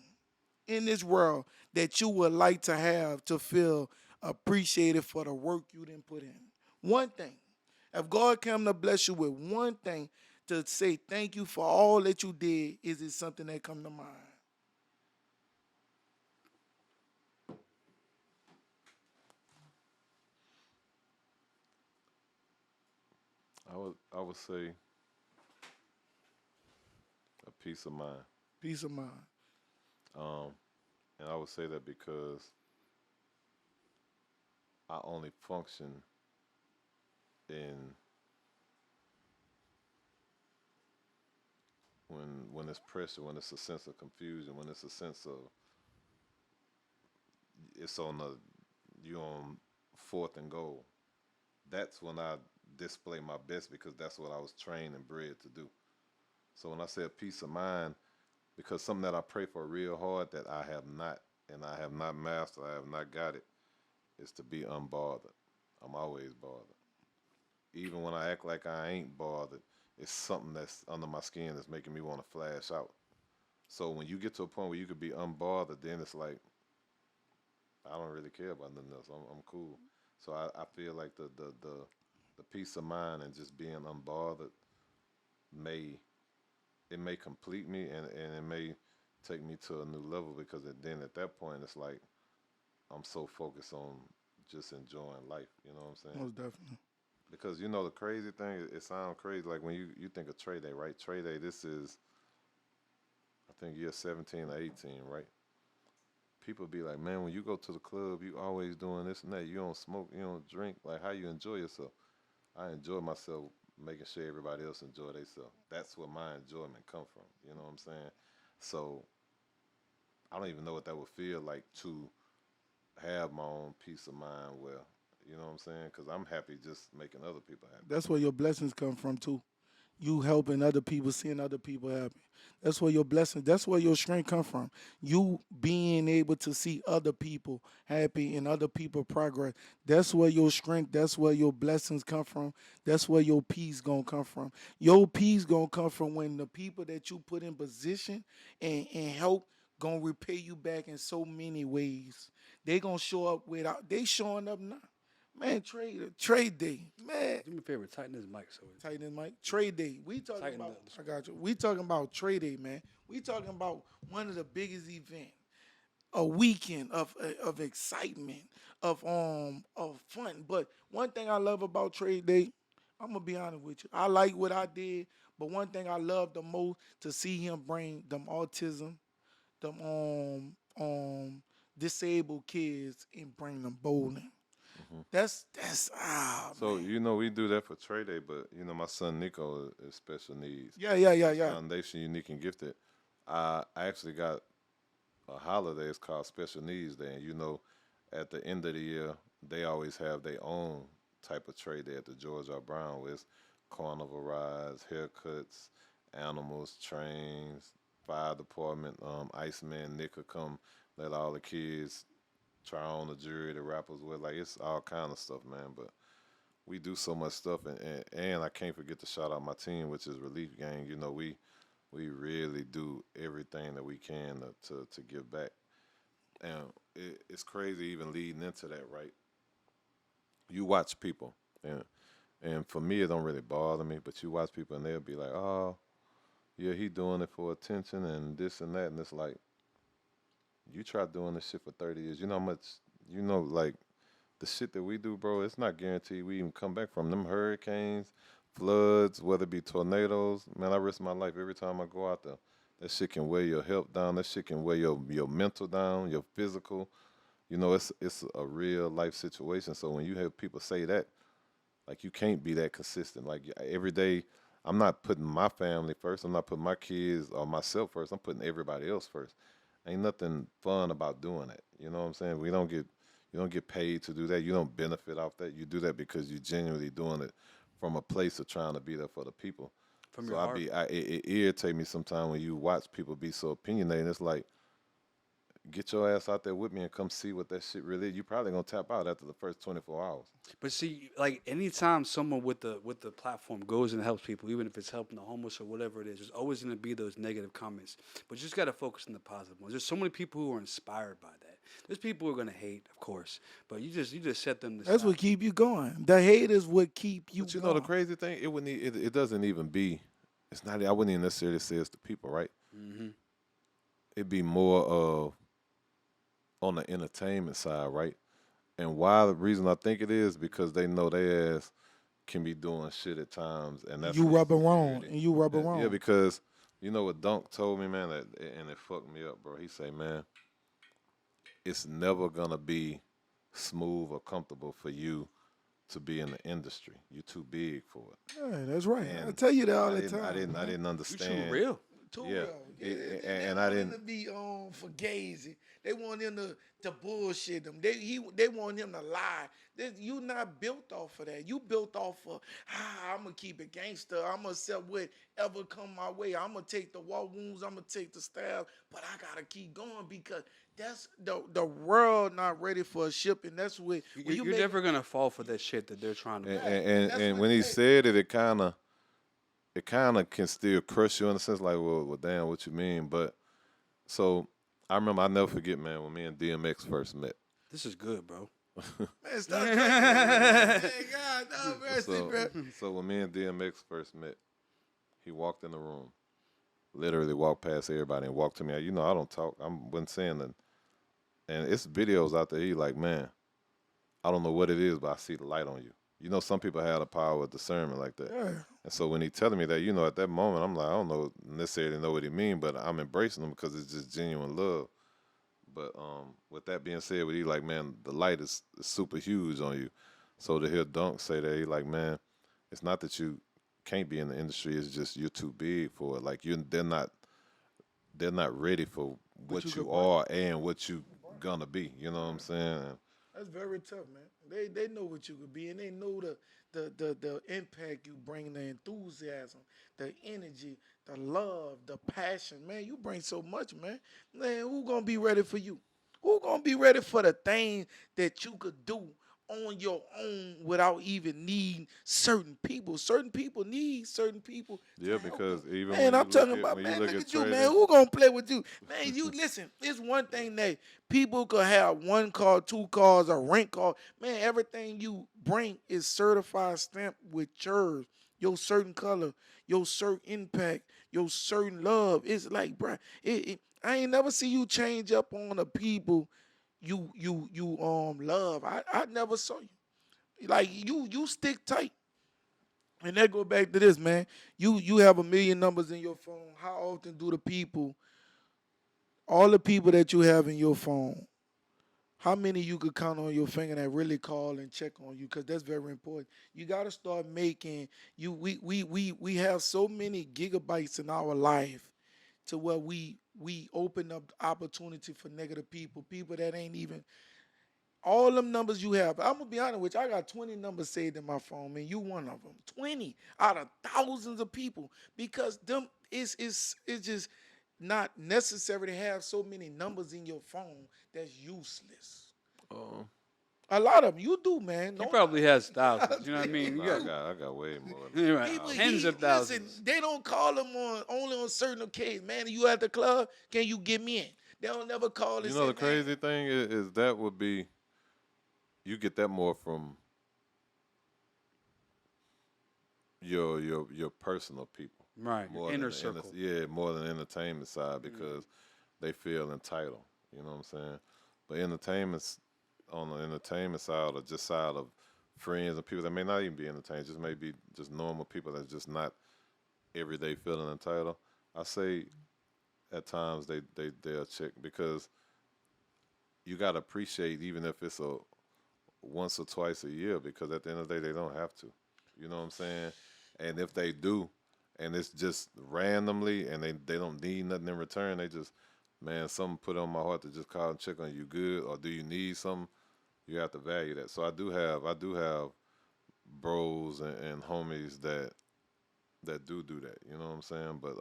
in this world that you would like to have to feel appreciated for the work you didn't put in? One thing. If God came to bless you with one thing to say thank you for all that you did, is it something that come to mind? I would say a peace of mind. Peace of mind. Um, and I would say that because I only function in when it's pressure, when it's a sense of confusion, when it's a sense of it's on the you on fourth and goal. That's when I display my best because that's what I was trained and bred to do. So when I say a peace of mind, because something that I pray for real hard that I have not and I have not mastered, I have not got it, is to be unbothered. I'm always bothered. Even when I act like I ain't bothered, it's something that's under my skin that's making me want to flash out. So when you get to a point where you could be unbothered, then it's like I don't really care about nothing else. I'm cool. So I feel like the peace of mind and just being unbothered may it may complete me and it may take me to a new level because then at that point it's like I'm so focused on just enjoying life. You know what I'm saying? Most definitely. Because you know the crazy thing, it sounds crazy. Like when you think of Trae Day, right? Trae Day, this is I think year 17 or 18, right? People be like, man, when you go to the club, you always doing this and that. You don't smoke, you don't drink. Like how you enjoy yourself? I enjoy myself making sure everybody else enjoy themselves. That's where my enjoyment come from. You know what I'm saying? So I don't even know what that would feel like to have my own peace of mind. Well, you know what I'm saying? Because I'm happy just making other people happy. That's where your blessings come from too. You helping other people, seeing other people happy. That's where your blessings, that's where your strength come from. You being able to see other people happy and other people progress. That's where your strength, that's where your blessings come from. That's where your peace gonna come from. Your peace gonna come from when the people that you put in position and help gonna repay you back in so many ways. They gonna show up without they showing up now. Man, trade day. Man, Do me a favor, tighten this mic so it's tighten his mic. Trade day. We talking tighten about. the I screen. got you. We talking about trade day, man. We talking about one of the biggest events, a weekend of excitement, of fun. But one thing I love about trade day, I'm gonna be honest with you. I like what I did, but one thing I love the most to see him bring them autism, them disabled kids and bring them bowling. Hmm. That's So man. you know we do that for Trey Day, but you know my son Nico is special needs. Yeah, yeah, yeah, His yeah. foundation, Unique and Gifted. I actually got a holiday. It's called Special Needs Day, and you know, at the end of the year, they always have their own type of trade day at the George R. Brown with carnival rides, haircuts, animals, trains, fire department. Iceman Nick will come let all the kids try on the jewelry the rappers with. Like it's all kind of stuff, man. But we do so much stuff, and I can't forget to shout out my team, which is Relief Gang. You know, we really do everything that we can to give back. And it's crazy even leading into that, right? You watch people, and for me, it don't really bother me, but you watch people and they'll be like, oh, yeah, he doing it for attention and this and that. And it's like, you try doing this shit for 30 years. You know how much, like the shit that we do, bro, it's not guaranteed we even come back from them hurricanes, floods, whether it be tornadoes. Man, I risk my life every time I go out there. That shit can weigh your health down. That shit can weigh your mental down, your physical. It's a real life situation. So when you have people say that, like you can't be that consistent. Like every day, I'm not putting my family first. I'm not putting my kids or myself first. I'm putting everybody else first. Ain't nothing fun about doing that. You know what I'm saying? You don't get paid to do that. You don't benefit off that. You do that because you're genuinely doing it from a place of trying to be there for the people. From So your heart. it irritates me sometimes when you watch people be so opinionated. It's like, get your ass out there with me and come see what that shit really is. You probably gonna tap out after the first 24 hours. But see, like anytime someone with the platform goes and helps people, even if it's helping the homeless or whatever it is, there's always going to be those negative comments. But you just got to focus on the positive ones. There's so many people who are inspired by that. There's people who are going to hate, of course, but you just set them That's aside. what keep you going. The hate is what keep you But you know the going. crazy thing, it doesn't even be. It's not. I wouldn't even necessarily say it's the people, right? Hmm. It'd be more of on the entertainment side, right? And why the reason I think it is because they know their ass can be doing shit at times, and that's You the rub it wrong, insecurity. and you rub it Yeah, wrong. because you know what Dunk told me, man, and it fucked me up, bro. He say, man, it's never gonna be smooth or comfortable for you to be in the industry. You too big for it. Yeah, that's right. I And tell you that all I the didn't, I time, didn't, I man. didn't You too understand. real. Too Yeah, real. Yeah, they and don't I want him didn't. to be for gazy. They want him to bullshit them. They want him to lie. You not built off of that. You built off of I'm gonna keep it gangster. I'm gonna accept whatever come my way. I'm gonna take the war wounds. I'm gonna take the stab. But I gotta keep going because that's the world not ready for a ship, and that's what when you You're make never going to fall for that shit that they're trying to And, push. right. and, That's and what when he hey, said it, it kind of can still crush you in a sense, like, well, damn, what you mean? But so I remember, I never forget, man, when me and DMX first met. This is good, bro. man, stop drinking that man. Man, God, no mercy, So, bro. so when me and DMX first met, he walked in the room, literally walked past everybody and walked to me. You know, I don't talk. I wasn't saying nothing. And it's videos out there. He like, man, I don't know what it is, but I see the light on you. You know, some people have the power of discernment like that. Yeah. And so when he telling me that, at that moment, I'm like, I don't know necessarily know what he mean, but I'm embracing him because it's just genuine love. But with that being said, he like, man, the light is super huge on you. So to hear Dunk say that, he like, man, it's not that you can't be in the industry, it's just you're too big for it. Like they're not ready for What you what could you bring. are and what you gonna be. You know what I'm saying? That's very tough, man. They know what you could be, and they know the impact you bring, the enthusiasm, the energy, the love, the passion. Man, you bring so much, man. Man, who gonna be ready for you? Who gonna be ready for the thing that you could do on your own without even needing certain people? Certain people need certain people to Yeah, help them. because even Man, when I'm you look talking at about, when you man, look look at at you, Trae, man. Who gonna play with you? Man, you listen, it's one thing that people could have one car, two cars, a rent car. Man, everything you bring is certified stamp with yours, your certain color, your certain impact, your certain love. It's like, bruh, I ain't never see you change up on the people you love. I never saw you. Like you stick tight. And that go back to this, man. You have a million numbers in your phone. How often do all the people that you have in your phone, how many you could count on your finger that really call and check on you? Because that's very important. You got to start making you. We have so many gigabytes in our life to where we open up the opportunity for negative people that ain't even all them numbers you have. I'm gonna be honest with you. I got 20 numbers saved in my phone, man. You one of them. 20 out of thousands of people because them it's just not necessary to have so many numbers in your phone that's useless. um, A lot of them you do, man. He Don't probably has thousands. You know what I you mean? no, You I got do. got I got way more than you're right, People tens thousands. of listen. thousands. They don't call them on only on certain occasions. Man, you at the club? Can you get me in? They don't never call and You know say, the man. crazy thing is that would be you get that more from your personal people Right, your more inner than circle. more than the entertainment side Mm. because they feel entitled. You know what I'm saying? But entertainment's on the entertainment side or just side of friends and people that may not even be entertained, just may be just normal people that's just not everyday feeling entitled. I say at times they'll check because you gotta appreciate even if it's a once or twice a year because at the end of the day they don't have to. You know what I'm saying? And if they do, and it's just randomly and they don't need nothing in return, they just man, something put on my heart to just call and check on you good or do you need something? You have to value that. So I do have bros and homies that do that. You know what I'm saying? But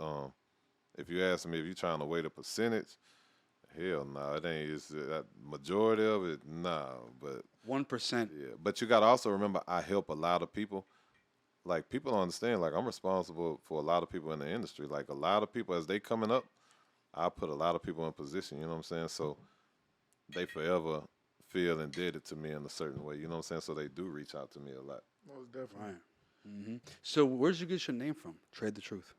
if you ask me if you're trying to weight a percentage, hell no, it ain't. It's that majority of it, nah. But 1%. yeah, but you got to also remember, I help a lot of people. Like people don't understand. Like I'm responsible for a lot of people in the industry. Like a lot of people as they coming up, I put a lot of people in position. You know what I'm saying? So they forever feel indebted to me in a certain way. You know what I'm saying? So they do reach out to me a lot. Most definitely. Right. So where did you get your name from? Trade the truth.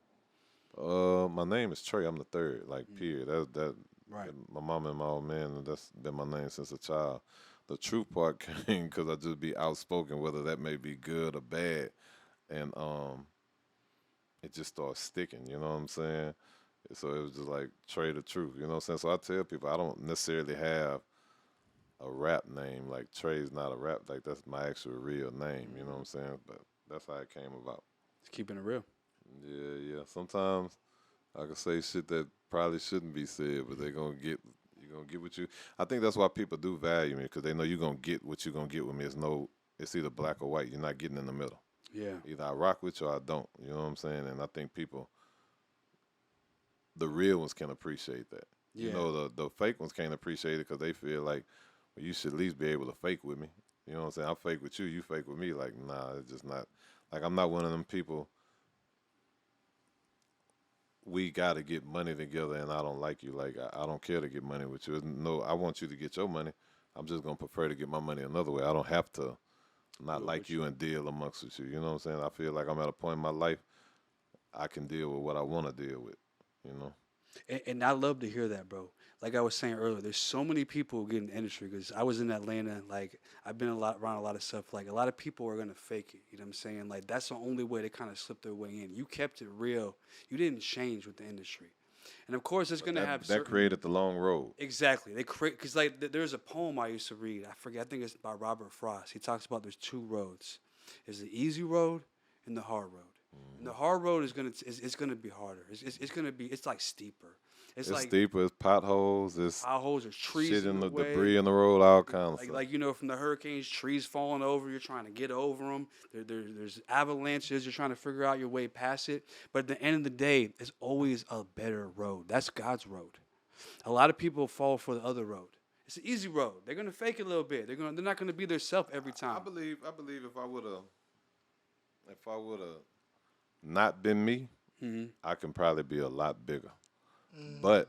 My name is Trae. I'm the third. Like period. That Right. my mom and my old man. That's been my name since a child. The truth part came because I just be outspoken, whether that may be good or bad, and it just started sticking. You know what I'm saying? So it was just like Trey the truth. You know what I'm saying? So I tell people I don't necessarily have a rap name. Like Trey's not a rap. Like that's my actual real name. You know what I'm saying? But that's how it came about. It's keeping it real. Yeah, yeah. Sometimes I can say shit that probably shouldn't be said, but you're gonna get what you. I think that's why people do value me because they know you're gonna get what you're gonna get with me. It's either black or white. You're not getting in the middle. Yeah. Either I rock with you or I don't. You know what I'm saying? And I think people, the real ones, can appreciate that. You Yeah. know, the fake ones can't appreciate it because they feel like, well, you should at least be able to fake with me. You know what I'm saying? I fake with you, you fake with me. Like, nah, it's just not. Like, I'm not one of them people. We got to get money together, and I don't like you. Like, I don't care to get money with you. No, I want you to get your money. I'm just gonna prefer to get my money another way. I don't have to not Do it like with you you. and deal amongst with you. You know what I'm saying? I feel like I'm at a point in my life I can deal with what I want to deal with. You know? And I love to hear that, bro. Like I was saying earlier, there's so many people who get in the industry because I was in Atlanta. Like I've been around a lot of stuff. Like a lot of people are gonna fake it. You know what I'm saying? Like that's the only way to kind of slip their way in. You kept it real. You didn't change with the industry. And of course, it's But gonna have that certain. created the long road. Exactly. They create because like there's a poem I used to read. I forget. I think it's by Robert Frost. He talks about there's two roads. There's the easy road and the hard road. And the hard road is it's gonna be harder. It's gonna be it's like steeper. It's It's like steeper, it's potholes, it's potholes or trees shit in in the the way. debris in the road, all kinds of Like stuff. like you know from the hurricanes, trees falling over. You're trying to get over them. There's avalanches. You're trying to figure out your way past it. But at the end of the day, it's always a better road. That's God's road. A lot of people fall for the other road. It's an easy road. They're gonna fake it a little bit. They're not gonna be their self every I time. believe if I would have not been me, Hmm. I can probably be a lot bigger. Mm. But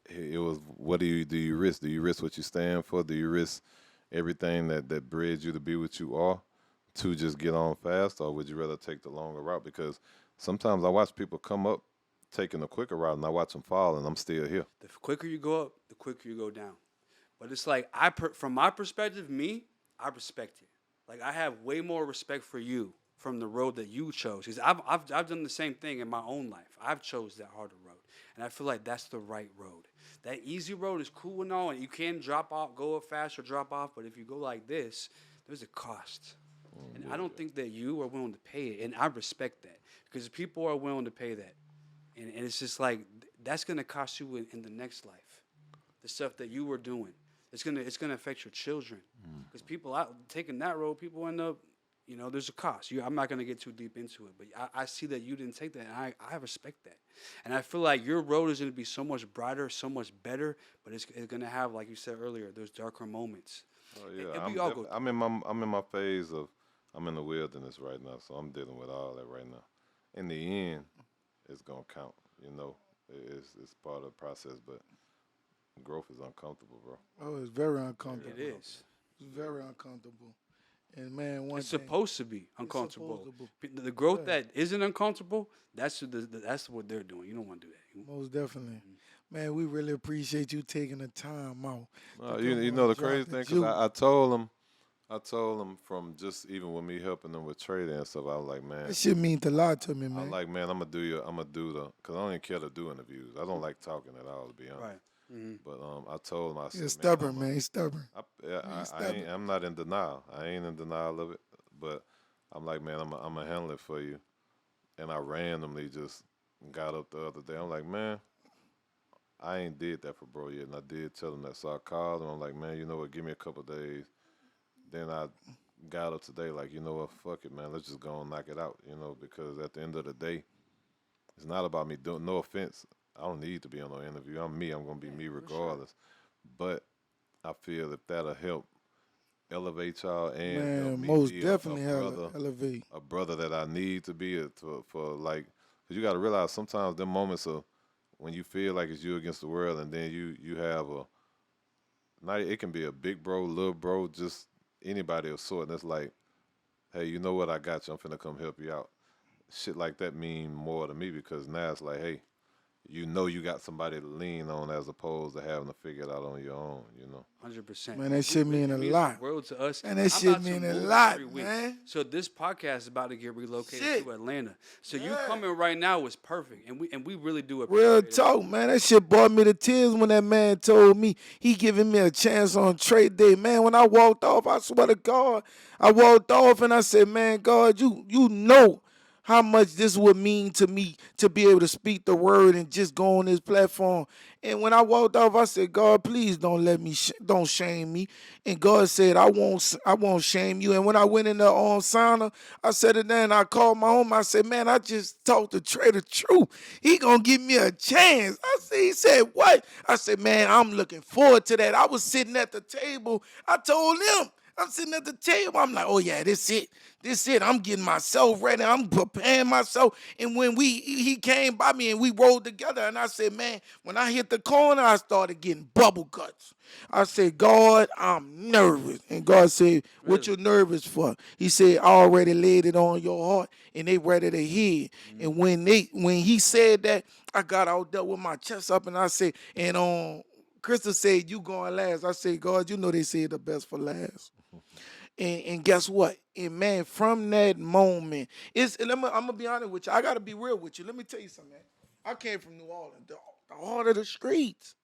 it was what do you risk? Do you risk what you stand for? Do you risk everything that bred you to be what you are to just get on fast, or would you rather take the longer route? Because sometimes I watch people come up taking the quicker route, and I watch them fall, and I'm still here. The quicker you go up, the quicker you go down. But it's like from my perspective, I respect it. Like I have way more respect for you from the road that you chose. Because I've done the same thing in my own life. I've chose that harder road, and I feel like that's the right road. That easy road is cool and all, and you can drop off, go up fast or drop off. But if you go like this, there's a cost, and I don't think that you are willing to pay it, and I respect that because people are willing to pay that, and it's just like that's gonna cost you in the next life. The stuff that you were doing, it's gonna affect your children because people out taking that road, people end up, there's a cost. I'm not gonna get too deep into it, but I see that you didn't take that, and I respect that, and I feel like your road is gonna be so much brighter, so much better, but it's gonna have, like you said earlier, those darker moments, Oh and, yeah, and we all go through. I'm in my phase of I'm in the wilderness right now, so I'm dealing with all that right now. In the end, it's gonna count. You know, it's part of the process, but growth is uncomfortable, bro. Oh, it's very Very It uncomfortable. is. uncomfortable. It's very uncomfortable. And man, one It's thing, supposed to be it's supposed uncomfortable. to be. The growth Yeah, that isn't uncomfortable, that's what they're doing. You don't want to do that. most definitely. Man, we really appreciate you taking the time out to You come know on, the drop crazy the thing, cause juice. I told him from just even with me helping them with trading and stuff, I was like, That man, shit means a lot to me, I was man. like, man, I'm gonna do cause I don't even care to do interviews. I don't like talking at all, to be honest. Right. Hmm. But I told him, I He's said, man, stubborn, man. He's stubborn. yeah, He's I ain't, stubborn. I'm not in denial. I ain't in denial of it. But I'm like, man, I'm gonna handle it for you. And I randomly just got up the other day. I'm like, man, I ain't did that for bro yet, and I did tell him that. So I called him. I'm like, man, you know what? Give me a couple days. Then I got up today, like, you know what? Fuck it, man. Let's just go and knock it out. Because at the end of the day, it's not about me doing. No offense, I don't need to be on no interview. I'm me. I'm gonna be Yeah, me for sure. regardless. But I feel if that'll help elevate y'all and help Man, me most be definitely elevate. a brother that I need to be for like, cause you got to realize sometimes them moments of when you feel like it's you against the world, and then you have a not it can be a big bro, little bro, just anybody of sort, and it's like, hey, you know what, I got you. I'm finna come help you out. Shit like that mean more to me because now it's like, hey, you got somebody to lean on as opposed to having to figure it out on your own. 100%. Man, that shit mean It a means the lot. world to us. Man, that I'm shit about to mean a move in lot, 3 weeks. man. So this podcast is about to get relocated Shit. to Atlanta. So you Yeah. coming right now is perfect. And we really do Real appreciate it. talk, man. That shit brought me to tears when that man told me he giving me a chance on trade day. Man, when I walked off, I swear to God, I walked off and I said, man, God, you know how much this would mean to me to be able to speak the word and just go on this platform. And when I walked off, I said, God, please don't let me, don't shame me. And God said, I won't shame you. And when I went in there on sauna, I said it then. I called my home. I said, man, I just talked to Trae the truth. He gonna give me a chance. He said, what? I said, man, I'm looking forward to that. I was sitting at the table. I told him. I'm sitting at the table. I'm like, oh yeah, this it. This it. I'm getting myself ready. I'm preparing myself. And when he came by me and we rolled together, and I said, man, when I hit the corner, I started getting bubble guts. I said, God, I'm nervous. And God said, what Really? you nervous for? He said, I already laid it on your heart and they ready to hear it. Hmm. And when he said that, I got out there with my chest up and I said, and Krista said, you going last. I said, God, you know they say the best for last. And guess what? And man, from that moment, I'm gonna be honest with you. I gotta be real with you. Let me tell you something, man. I came from New Orleans, the heart of the streets.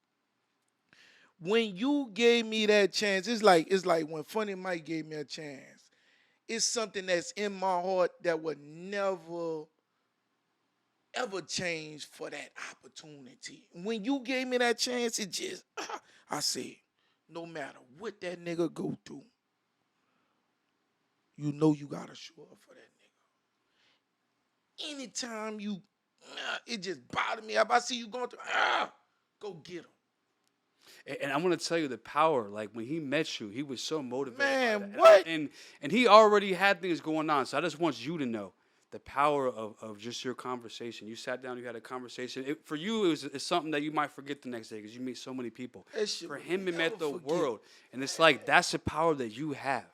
When you gave me that chance, it's like when Funny Mike gave me a chance. It's something that's in my heart that would never ever change for that opportunity. When you gave me that chance, it just I said, no matter what that nigga go through, you know you gotta show up for that nigga. Anytime it just bothered me. If I see you going through, go get him. And I want to tell you the power. Like when he met you, he was so motivated by that. Man, And, what? and he already had things going on. So I just want you to know the power of just your conversation. You sat down, you had a conversation. For you, it's something that you might forget the next day because you meet so many people. That shit For would him, it never met the forget. world. And it's like that's the power that you have.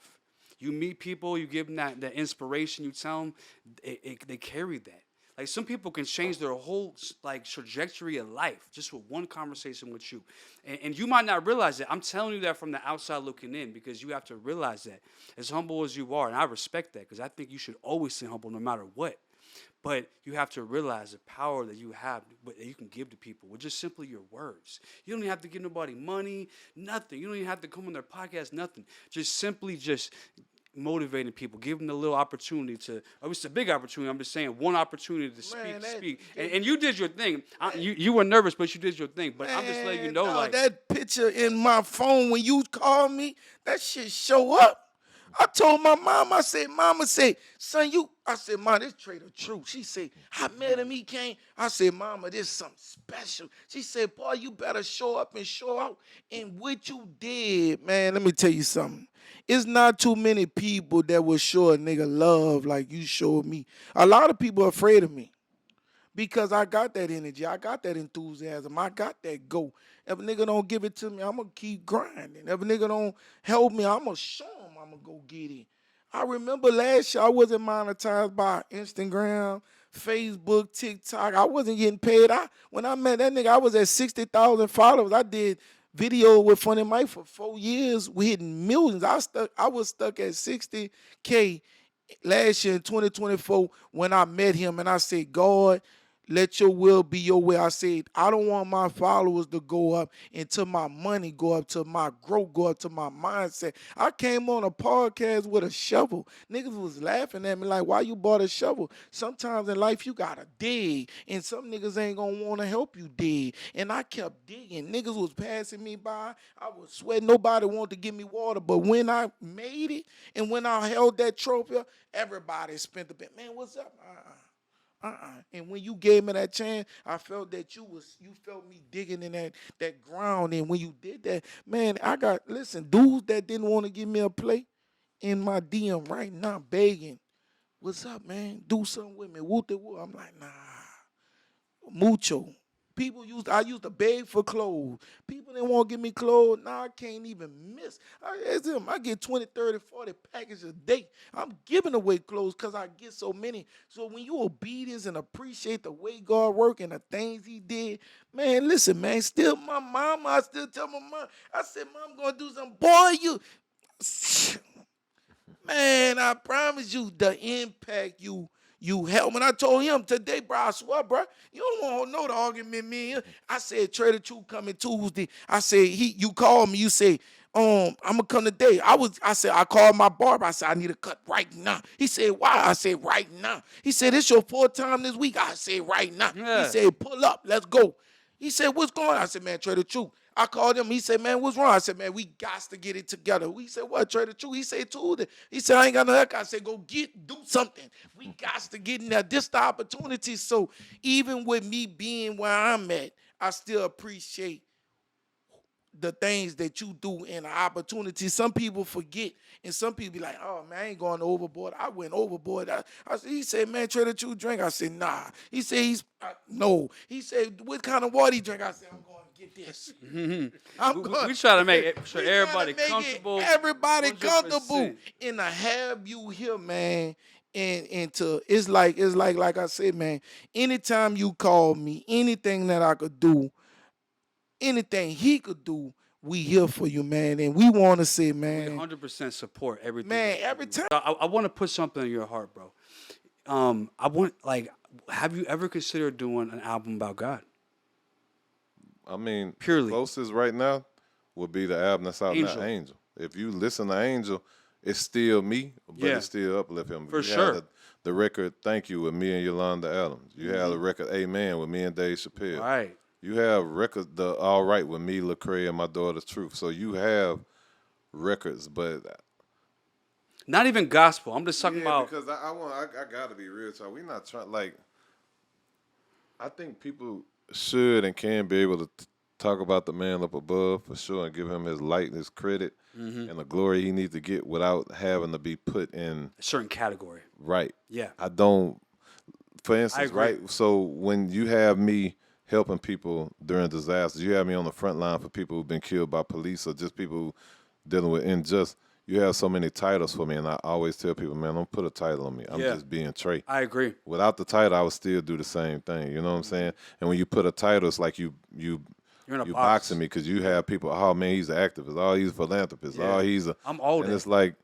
You meet people, you give them that inspiration, you tell them, they carry that. Like some people can change their whole like trajectory of life just with one conversation with you, and you might not realize it. I'm telling you that from the outside looking in because you have to realize that as humble as you are, and I respect that because I think you should always stay humble no matter what. But you have to realize the power that you have, that you can give to people with just simply your words. You don't even have to give nobody money, nothing. You don't even have to come on their podcast, nothing. Just simply just motivating people, giving them a little opportunity to, oh, it's a big opportunity. I'm just saying one opportunity to Man, speak. And you did your thing. You were nervous, but you did your thing. But I'm just letting you Man, know, dog, like, that picture in my phone when you called me, that shit show up. I told my mom, I said, Mama said, son, I said, Mom, this Trae the truth. She said, I met him, he came. I said, Mama, this something special. She said, boy, you better show up and show out. And what you did, man, let me tell you something. It's not too many people that will show a nigga love like you showed me. A lot of people are afraid of me because I got that energy. I got that enthusiasm. I got that go. If a nigga don't give it to me, I'm going to keep grinding. If a nigga don't help me, I'm going to show him I'm going to go get it. I remember last year I wasn't monetized by Instagram, Facebook, TikTok. I wasn't getting paid. When I met that nigga, I was at 60,000 followers. I did video with Funny Mike for 4 years. We hitting millions. I was stuck at 60K last year in 2024 when I met him, and I said, God, let your will be your way. I said, I don't want my followers to go up until my money go up, to my growth go up, to my mindset. I came on a podcast with a shovel. Niggas was laughing at me like, why you bought a shovel? Sometimes in life you gotta dig, and some niggas ain't gonna wanna help you dig. And I kept digging. Niggas was passing me by. I was sweating. Nobody wanted to give me water. But when I made it and when I held that trophy, everybody spent the bit. Man, what's up? And when you gave me that chance, I felt that you felt me digging in that ground. And when you did that, man, listen, dudes that didn't want to give me a play in my DM right now begging, what's up, man? Do something with me. Whoop the whoop. I'm like, nah. Mucho. I used to beg for clothes. People didn't want to give me clothes. Now I can't even miss. I get 20, 30, 40 packages a day. I'm giving away clothes because I get so many. So when you obedience and appreciate the way God worked and the things he did, man, listen, man, still my mama, I still tell my mom, I said, Mom, I'm going to do something. Boy, you, man, I promise you the impact you help. When I told him today, bro, I swear, bro, you don't want to know the argument, man. I said, Trae the Truth coming Tuesday. I said, you called me. You say, I'm gonna come today. I called my barber. I said, I need a cut right now. He said, why? I said, right now. He said, it's your fourth time this week. I said, right now. He Yeah. said, pull up, let's go. He said, what's going on? I said, man, Trae the Truth. I called him. He said, man, what's wrong? I said, man, we got to get it together. We said, what, Trae the Truth? He said, Tuesday. He said, I ain't got no haircut. I said, do something. We got to get in there. This the opportunity. So even with me being where I'm at, I still appreciate the things that you do and the opportunities. Some people forget, and some people be like, oh, man, I ain't going overboard. I went overboard. He said, man, Trae the Truth drink. I said, nah. He said, no. He said, what kind of water he drink? I said, I'm going to get this. We try to make sure everybody make comfortable. everybody 100%. comfortable. And to have you here, man, and to it's like I said, man, anytime you call me, anything that I could do, anything he could do, we here for you, man. And we want to say, We man, 100% support everything. man, that you every do. time. I want to put something in your heart, bro. Have you ever considered doing an album about God? I mean, Purely. closest right now would be the album that's out Angel. now, Angel. If you listen to Angel, it's still me, but Yeah. it's still uplift him. For You sure. have the record Thank You with me and Yolanda Adams. You have the record Amen with me and Dave Chappelle. Right. You have records the All Right with me, Lecrae, and my daughter's Truth. So you have records, but Not even gospel. I'm just talking about. because I gotta be real, so we not trying like. I think people should and can be able to talk about the man up above for sure and give him his light and his credit and the glory he needs to get without having to be put in A certain category. right. Yeah. I don't. For instance, agree. right. So when you have me helping people during disasters, you have me on the front line for people who've been killed by police or just people who dealing with injustice. You have so many titles for me, and I always tell people, man, don't put a title on me. I'm Yeah. just being Trae. I agree. Without the title, I would still do the same thing. You know what I'm saying? And when you put a title, it's like You're in a you box. boxing me because you have people. Oh man, he's an activist. Oh, he's a philanthropist. Yeah. Oh, he's a. I'm all And that. it's like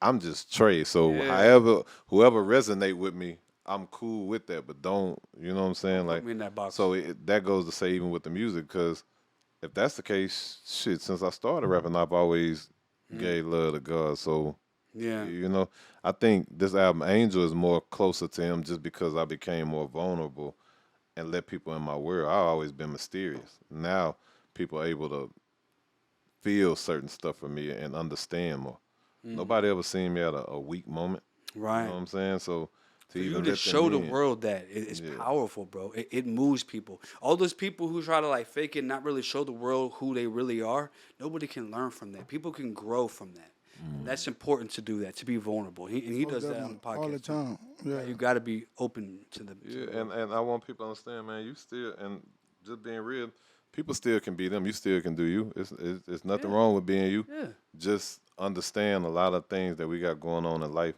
I'm just Trae. So Yeah. whoever resonate with me, I'm cool with that. But don't, you know what I'm saying? Like Put me in that box. so that goes to say even with the music, because if that's the case, shit. Since I started rapping, I've always gave love to God. So Yeah. you know, I think this album Angel is more closer to him just because I became more vulnerable and let people in my world. I've always been mysterious. Now people are able to feel certain stuff from me and understand more. Nobody ever seen me at a weak moment. Right. You know what I'm saying? So For you even to let them show the in. world that it's powerful, bro. It moves people. All those people who try to like fake it, not really show the world who they really are. Nobody can learn from that. People can grow from that. That's important to do that, to be vulnerable. He does that on the podcast all the too. time. Yeah. You got to be open to the. Yeah, and I want people to understand, man, you still, and just being real, people still can be them. You still can do you. It's nothing wrong with being you. Yeah. Just understand a lot of things that we got going on in life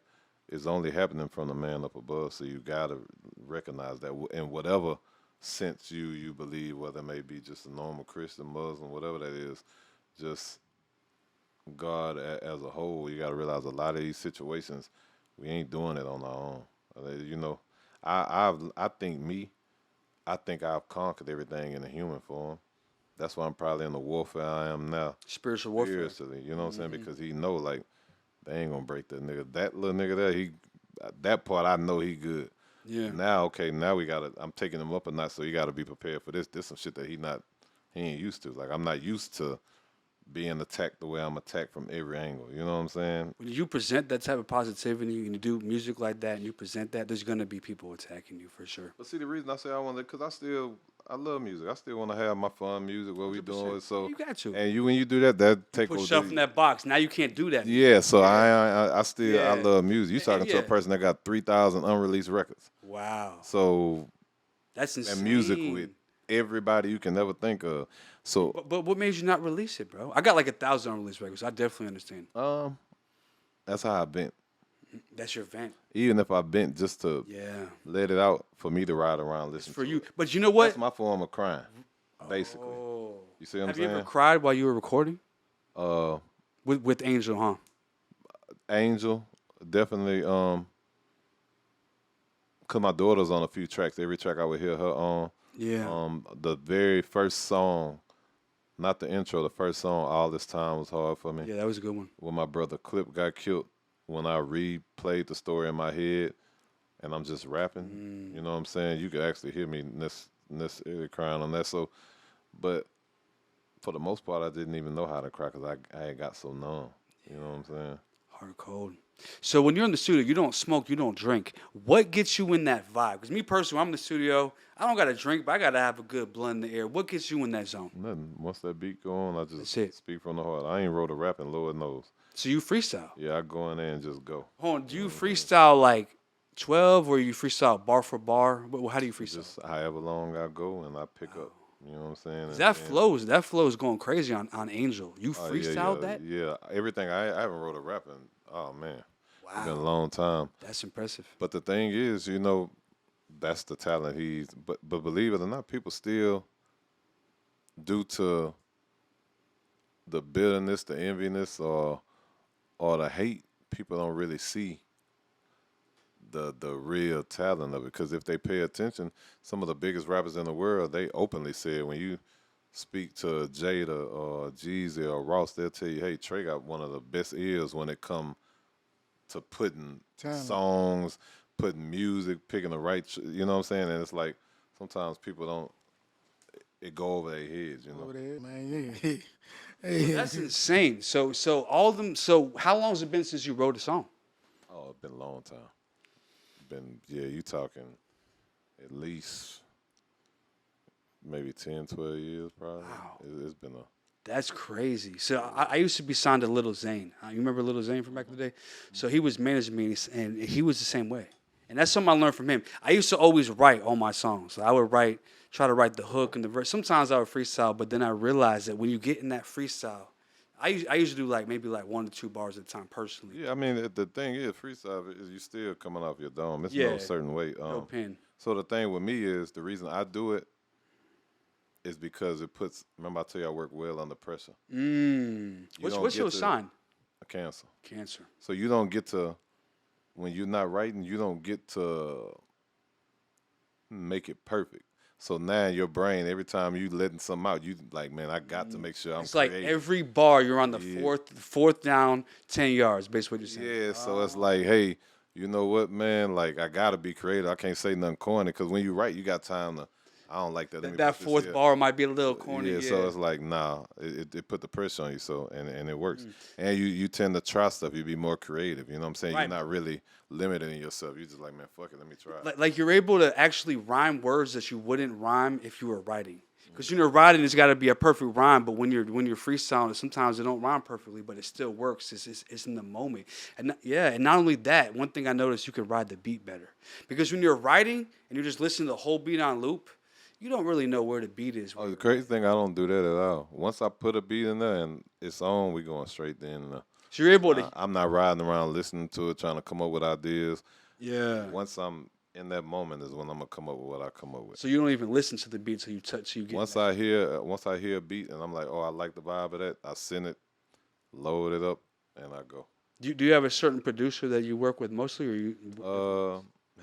is only happening from the man up above. So you gotta recognize that in whatever sense you believe, whether it may be just a normal Christian, Muslim, whatever that is, just God as a whole. You gotta realize a lot of these situations, we ain't doing it on our own. You know, I think I think I've conquered everything in the human form. That's why I'm probably in the warfare I am now, Spiritual warfare. spiritually. You know what I'm saying? Because he know like they ain't gonna break that nigga. That little nigga there, that part I know he good. Yeah. Now, okay, now we gotta. I'm taking him up a notch, so you gotta be prepared for this. This some shit that he ain't used to. Like I'm not used to being attacked the way I'm attacked from every angle. You know what I'm saying? When you present that type of positivity and you do music like that and you present that, there's gonna be people attacking you for sure. But see, the reason I say I want to, cause I love music. I still want to have my fun music. What we doing? 100%. So You got to. and when you do that, that take Put over. yourself in that box. Now you can't do that. Yeah, so Yeah. I still I Yeah. love music. You talking to Yeah. a person that got 3,000 unreleased records. Wow. So That's insane. and music with everybody you can never think of. So But what made you not release it, bro? I got like 1,000 unreleased records. I definitely understand. that's how I bent. That's your vent. Even if I bent just to Yeah. let it out for me to ride around, listen For to you. it. But you know what? That's my form of crying, basically. Oh. You see what I'm Have you saying? ever cried while you were recording? Uh, With Angel, huh? Angel, definitely. Cause my daughter's on a few tracks. Every track I would hear her on. Yeah. The very first song, not the intro, the first song, All This Time was hard for me. Yeah, that was a good one. When my brother Clip got killed, when I replayed the story in my head, and I'm just rapping, you know what I'm saying? You could actually hear me necessarily crying on that. So, but for the most part, I didn't even know how to cry because I had got so numb. You know what I'm saying? Hard cold. So when you're in the studio, you don't smoke, you don't drink. What gets you in that vibe? Because me personally, when I'm in the studio, I don't got to drink, but I got to have a good blunt in the air. What gets you in that zone? Nothing. Once that beat go on, I That's just it. speak from the heart. I ain't wrote a rap and Lord knows. So you freestyle. Yeah, I go in there and just go. Hold on, do you freestyle like 12 or you freestyle bar for bar? How do you freestyle? Just however long I go and I pick up. You know what I'm saying? That flow is going crazy on Angel. You Oh, freestyled that? Yeah, everything. I haven't wrote a rap in, oh man, it's been a Wow. long time. That's impressive. But the thing is, you know, that's the talent but believe it or not, people still, due to the bitterness, the enviness, or the hate, people don't really see the real talent of it. Because if they pay attention, some of the biggest rappers in the world, they openly said when you speak to Jada or Jeezy or Ross, they'll tell you, hey, Trae got one of the best ears when it come to putting Talent. songs, putting music, picking the right, you know what I'm saying? And it's like sometimes people don't, it go over their heads, you know. Over there, man. Yeah. Hey, That's insane. So all of them. So how long has it been since you wrote a song? Oh, it's been a long time. You talking at least maybe 10, 12 years probably. Wow. It's been a, That's crazy. So I used to be signed to Little Zane. You remember Little Zane from back in the day? So he was managing me, and he was the same way. And that's something I learned from him. I used to always write all my songs. So I would try to write the hook and the verse. Sometimes I would freestyle, but then I realized that when you get in that freestyle, I usually do maybe 1 to 2 bars at a time personally. yeah, I mean, the thing is, freestyle is you still coming off your dome. It's Yeah. no certain way. No pen. So the thing with me is, the reason I do it is because it puts, remember I tell you I work well under pressure. What's don't your get to- sign? A Cancer. Cancer. So you don't get to, when you're not writing, you don't get to make it perfect. So now in your brain, every time you letting something out, you like, man, I got to make sure I'm It's like creative. every bar you're on the Yeah. fourth down, 10 yards, basically what you're saying. Yeah, so it's like, hey, you know what, man? Like, I got to be creative. I can't say nothing corny because when you write, you got time to, I don't like that. Let me That put this fourth here. bar might be a little corny. Yeah, so it's like, nah, it put the pressure on you, so and it works. And you tend to try stuff. You be more creative. You know what I'm saying? Right. You're not really limiting yourself. You're just like, man, fuck it, let me try. Like you're able to actually rhyme words that you wouldn't rhyme if you were writing. Because writing has got to be a perfect rhyme, but when you're freestyling, sometimes it don't rhyme perfectly, but it still works. It's in the moment, and not only that, one thing I noticed, you can ride the beat better. Because when you're writing and you're just listening to the whole beat on loop, you don't really know where the beat is. The crazy thing, I don't do that at all. Once I put a beat in there and it's on, we going straight in. So you're able to. I'm not riding around listening to it, trying to come up with ideas. Yeah. Once I'm in that moment is when I'm gonna come up with what I come up with. So you don't even listen to the beat till you touch. You get Once I hear a beat and I'm like, oh, I like the vibe of that, I send it, load it up, and I go. Do you have a certain producer that you work with mostly, or you?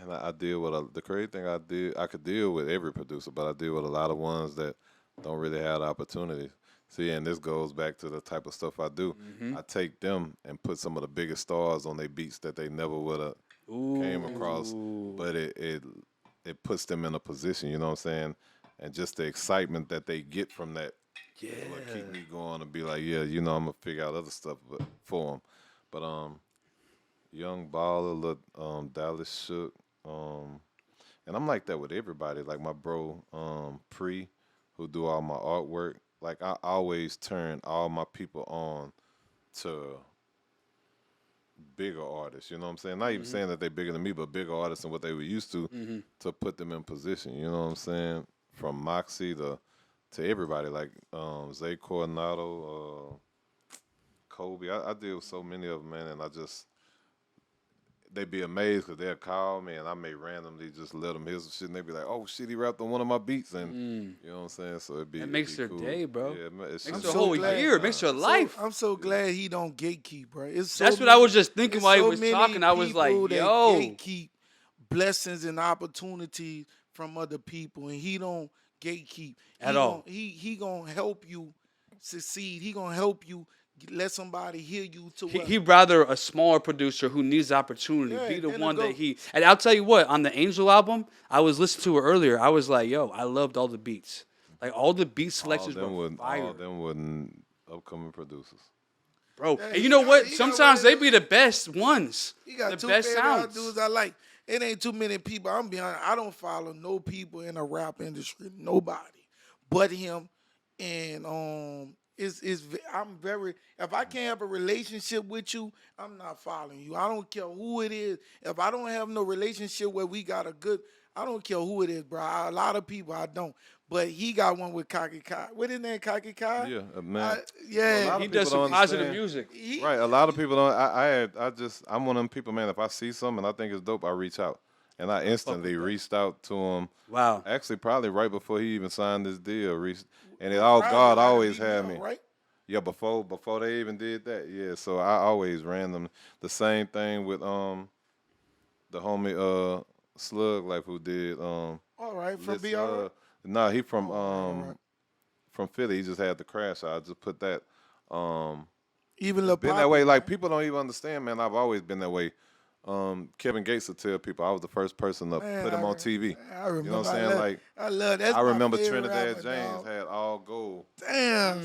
And I deal with the crazy thing I could deal with every producer, but I deal with a lot of ones that don't really have the opportunity. See, and this goes back to the type of stuff I do. I take them and put some of the biggest stars on their beats that they never would have came across, but it puts them in a position, you know what I'm saying? And just the excitement that they get from that will keep me going to be like, yeah, you know, I'm gonna figure out other stuff for them. But Young Baller, Dallas Shook, and I'm like that with everybody. Like my bro, Pre, who do all my artwork. Like I always turn all my people on to bigger artists. You know what I'm saying? Not even saying that they're bigger than me, but bigger artists than what they were used to put them in position. You know what I'm saying? From Moxie to everybody, like Zay Coronado, Kobe. I deal with so many of them, man, and they be amazed because they'll call me and I may randomly just let them hear some shit and they be like, oh shit, he rapped on one of my beats, and you know what I'm saying? So it makes their cool. day, bro. Yeah, Makes I'm their so whole glad- year. It makes their life. I'm so glad he don't gatekeep, bro. It's so That's what many- I was just thinking it's while he so was many talking. I was like, people that yo. gatekeep blessings and opportunities from other people, and he don't gatekeep At all. He gonna help you succeed. He gonna help you let somebody hear you to what. He'd rather a smaller producer who needs opportunity Yeah, be the then one go- that he. And I'll tell you what, on the Angel album, I was listening to it earlier. I was like, yo, I loved all the beats. Like all the beat selections were fire. All them wouldn't upcoming producers. Bro, Yeah, and he you know got- what? he got Sometimes one they of be the best ones. He got The two best favorite sounds. dudes I like. It ain't too many people. I'm being honest. I don't follow no people in the rap industry. Nobody, but him. And I'm very. If I can't have a relationship with you, I'm not following you. I don't care who it is. If I don't have no relationship where we got a good, I don't care who it is, bro. A lot of people I don't. But he got one with Kaki Kai. What his name, Kaki Kai? Yeah, man. Yeah. A lot He of does people some don't positive understand. music. Right, a lot of people don't. I'm one of them people, man. If I see something and I think it's dope, I reach out, and I instantly reached out to him. Wow. Actually, probably right before he even signed this deal, and Friday God night always at had BBL, me. right? Yeah, before they even did that, yeah. So I always ran them. The same thing with the homie Slug Life who did All right, from Lit BR. Slug. Nah, he from right. from Philly. He just had the crash. I just put that. Even Lil Been that Poppy, way. Like man. people don't even understand, man. I've always been that way. Kevin Gates will tell people I was the first person to Man, put him on TV. I remember. You know what I'm saying? Like I love that. I remember my favorite Trinidad rapper, James dog. had all gold. Damn.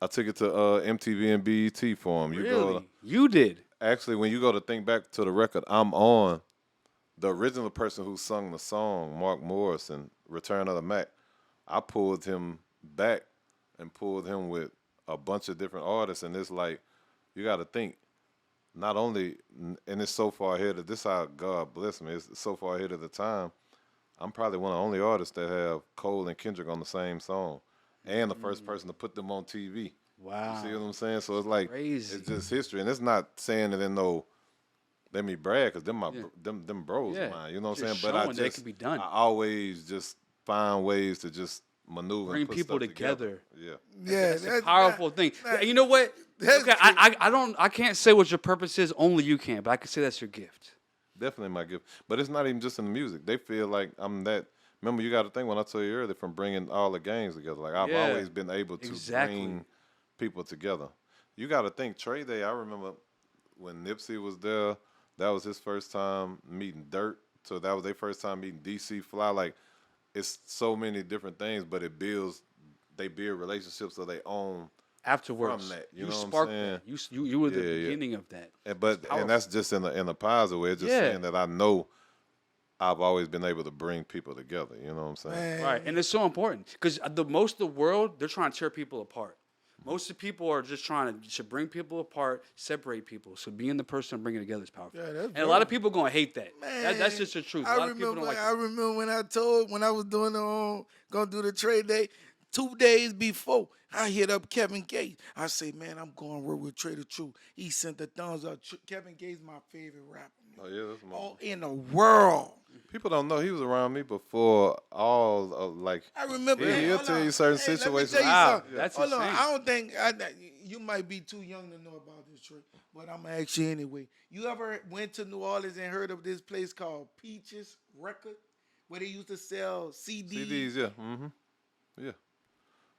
I took it to MTV and BET for him. Really? You did? Actually, when you go to think back to the record, I'm on the original person who sung the song, Mark Morrison, Return of the Mac. I pulled him back and pulled him with a bunch of different artists, and it's like you got to think. Not only, and it's so far ahead of this, how God bless me. It's so far ahead of the time. I'm probably one of the only artists that have Cole and Kendrick on the same song, and the first person to put them on TV. Wow. You see what I'm saying? So it's like Crazy. it's just history, and it's not saying that in no. Let me brag, cause them them bros Yeah. of mine. You know what I'm Just saying? But I showing that it just can be done. I always just find ways to just maneuver Bring and put people stuff together. Yeah. Yeah, That's a powerful thing. You know what? that's Okay, I can't say what your purpose is. Only you can, but I can say that's your gift. Definitely my gift. But it's not even just in the music. They feel like I'm that. Remember, you got to think when I told you earlier from bringing all the gangs together. Like I've Yeah, always been able to bring people together. You got to think Trae Day. I remember when Nipsey was there. That was his first time meeting Dirt. So that was their first time meeting DC Fly. Like it's so many different things, but they build relationships of their own. Afterwards, From that, you you know what I'm sparked saying? that. You were the Yeah, yeah. beginning of that. And that's just in a positive way. It's just saying that I know I've always been able to bring people together. You know what I'm saying? Man. Right, and it's so important because most of the world they're trying to tear people apart. Most of the people are just trying to bring people apart, separate people. So being the person and bringing it together is powerful. Yeah, that's and a lot of people gonna hate that. Man, That's just the truth. A I lot of people don't remember. like I it. remember when I was doing gonna do the trade day. 2 days before, I hit up Kevin Gates. I say, man, I'm going to work with Trae the Truth. He sent the thumbs up. Kevin Gates my favorite rapper, man. Oh yeah, that's my. All in the world. People don't know he was around me before all of like. I remember. Hey, He'll hold tell on. you certain Hey, let me situations. tell you Wow, something. that's Hold on. insane. I don't think you might be too young to know about this trick, but I'm gonna ask you anyway. You ever went to New Orleans and heard of this place called Peaches Record, where they used to sell CDs? CDs, yeah, yeah.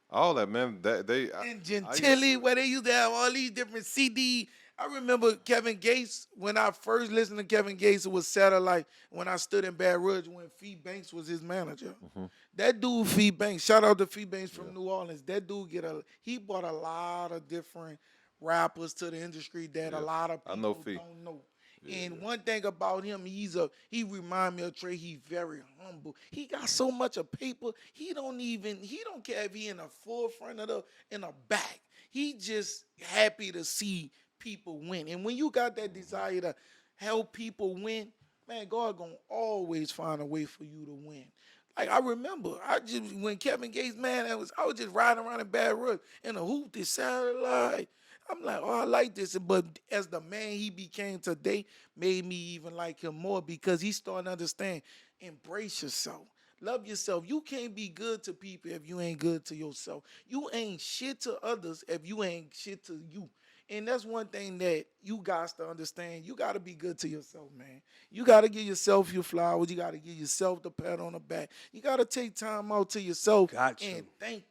All that, man. That they. And I used Gentilly, to. where they used to have all these different CD. I remember Kevin Gates, when I first listened to Kevin Gates, it was Satellite, when I stood in Baton Rouge when Fee Banks was his manager. That dude, Fee Banks, shout out to Fee Banks from New Orleans. That dude he brought a lot of different rappers to the industry that a Yeah. lot of I know people Fee. don't know. And one thing about him, he remind me of Trae. He's very humble. He got so much of paper. He don't care if he in the forefront of in the back. He just happy to see people win. And when you got that desire to help people win, man, God gonna always find a way for you to win. Like I remember, when Kevin Gates, man, I was just riding around in Bad Road in a hoop this Satellite. I'm like, oh, I like this. But as the man he became today, made me even like him more because he starting to understand, embrace yourself. Love yourself. You can't be good to people if you ain't good to yourself. You ain't shit to others if you ain't shit to you. And that's one thing that you guys to understand. You got to be good to yourself, man. You got to give yourself your flowers. You got to give yourself the pat on the back. You got to take time out to yourself Got you. and thank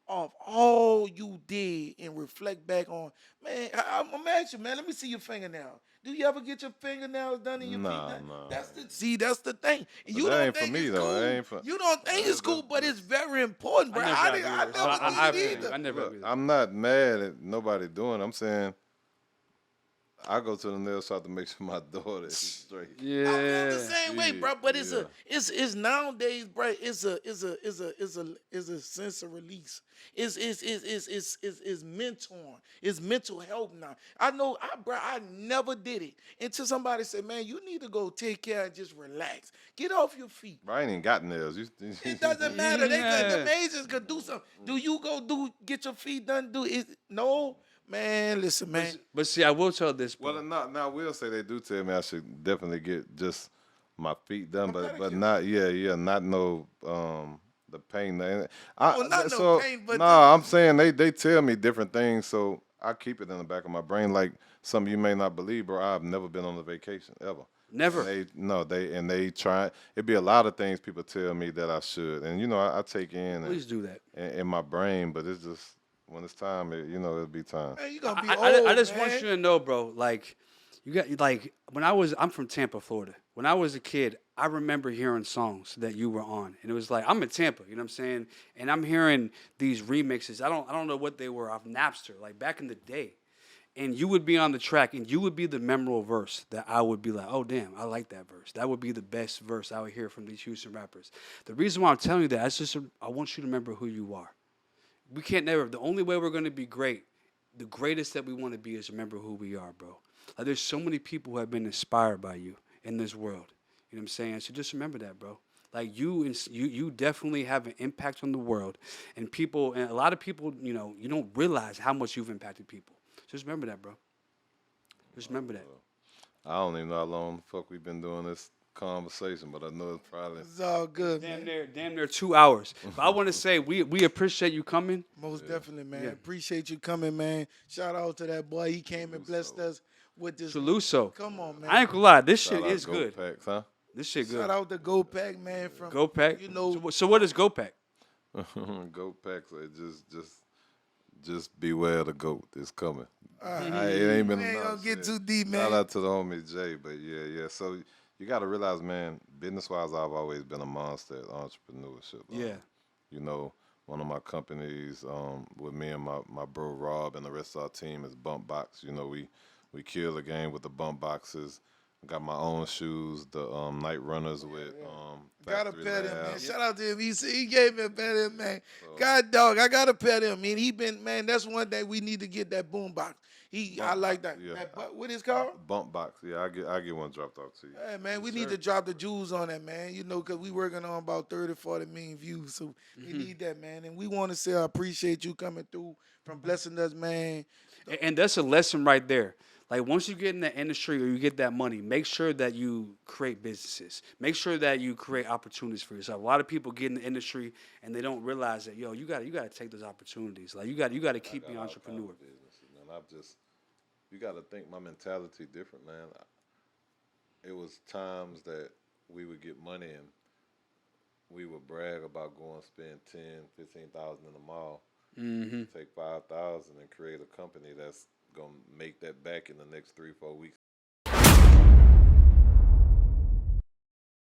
of all you did and reflect back on, man, I'm gonna ask you, man, let me see your fingernails. Do you ever get your fingernails done and your feet Nah, done? nah. That's the thing. But You that don't ain't for think me it's though. cool. That ain't for. You don't think it's cool, but it's very important, I bro. never have either. So I I never did feel you. either. I never have Look, either. I'm not mad at nobody doing it. I'm saying I go to the nail shop to make sure my daughter is straight. I feel the Yeah. same way, Yeah, bro. But yeah. it's nowadays, bro. It's a sense of release. It's mentoring. It's mental health now. I know, I never did it until somebody said, man, you need to go take care and just relax. Get off your feet. Bro, I ain't even got nails. It doesn't matter. They could, the Yeah. majors could do something. Do you get your feet done? Do it? No, man. Listen, man. But see, I will tell this, bro. Well, now I will say they do tell me I should definitely get just my feet done, but pedicure. not not no the pain. Oh, not no so pain, but no, I'm saying they tell me different things, so I keep it in the back of my brain. Like some of you may not believe, bro. I've never been on a vacation ever. Never. They try. It'd be a lot of things people tell me that I should, and I take Please do that. in my brain, but it's just when it's time, it'll be time. man, you gonna be I old, just man. want you to know, bro. Like, when I'm from Tampa, Florida. When I was a kid, I remember hearing songs that you were on, and it was like I'm in Tampa, you know what I'm saying? And I'm hearing these remixes. I don't know what they were off Napster, like back in the day. And you would be on the track, and you would be the memorable verse that I would be like, oh damn, I like that verse. That would be the best verse I would hear from these Houston rappers. The reason why I'm telling you that is just I want you to remember who you are. We can't never. The only way we're gonna be great, the greatest that we want to be, is remember who we are, bro. Like there's so many people who have been inspired by you in this world. You know what I'm saying? So just remember that, bro. Like you definitely have an impact on the world, and a lot of people, you don't realize how much you've impacted people. Just remember that, bro. Just remember that. I don't even know how long the fuck we've been doing this conversation, but I know it's probably. It's all good, man. Damn near 2 hours. But I want to say we appreciate you coming. Most definitely, man. Yeah. Appreciate you coming, man. Shout out to that boy. He came and blessed us with this. Saluso. Come on, man. I ain't gonna lie, this shit Shout out is Go good. Packs, huh? This shit good. Shout out to Go Pack, man. From Go Pack. You know, So what is Go Pack? Go Packs. Just beware the goat. It's coming. It ain't been we ain't enough gonna get shit. too deep, man. Shout out to the homie Jay, but yeah. So you got to realize, man, business-wise, I've always been a monster at entrepreneurship. Yeah. One of my companies with me and my bro Rob and the rest of our team is Bump Box. We kill the game with the bump boxes. Got my own shoes, the Night Runners Yeah, with yeah. Gotta Factory pet him, man. Lab. Yep. Shout out to him. He gave me a pet him, man. So God dog, I gotta pet him. Man, he been man. That's one day we need to get that boom box. I bump like box, that. yeah. What is called? Bump box, yeah. I get one dropped off to you. Hey man, Yes, we need sir. to drop the jewels on that, man. You know, cause we working on about 30, 40 million views. So we need that, man. And we want to say I appreciate you coming through from blessing us, man. And that's a lesson right there. Like once you get in the industry or you get that money, make sure that you create businesses. Make sure that you create opportunities for yourself. A lot of people get in the industry and they don't realize that you gotta take those opportunities. Like you gotta I keep got being all kinds entrepreneur. of businesses, man. You got to think my mentality different, man. It was times that we would get money and we would brag about going spend 10, 15,000 in the mall, Mm-hmm. take 5,000 and create a company that's gonna make that back in the next 3, 4 weeks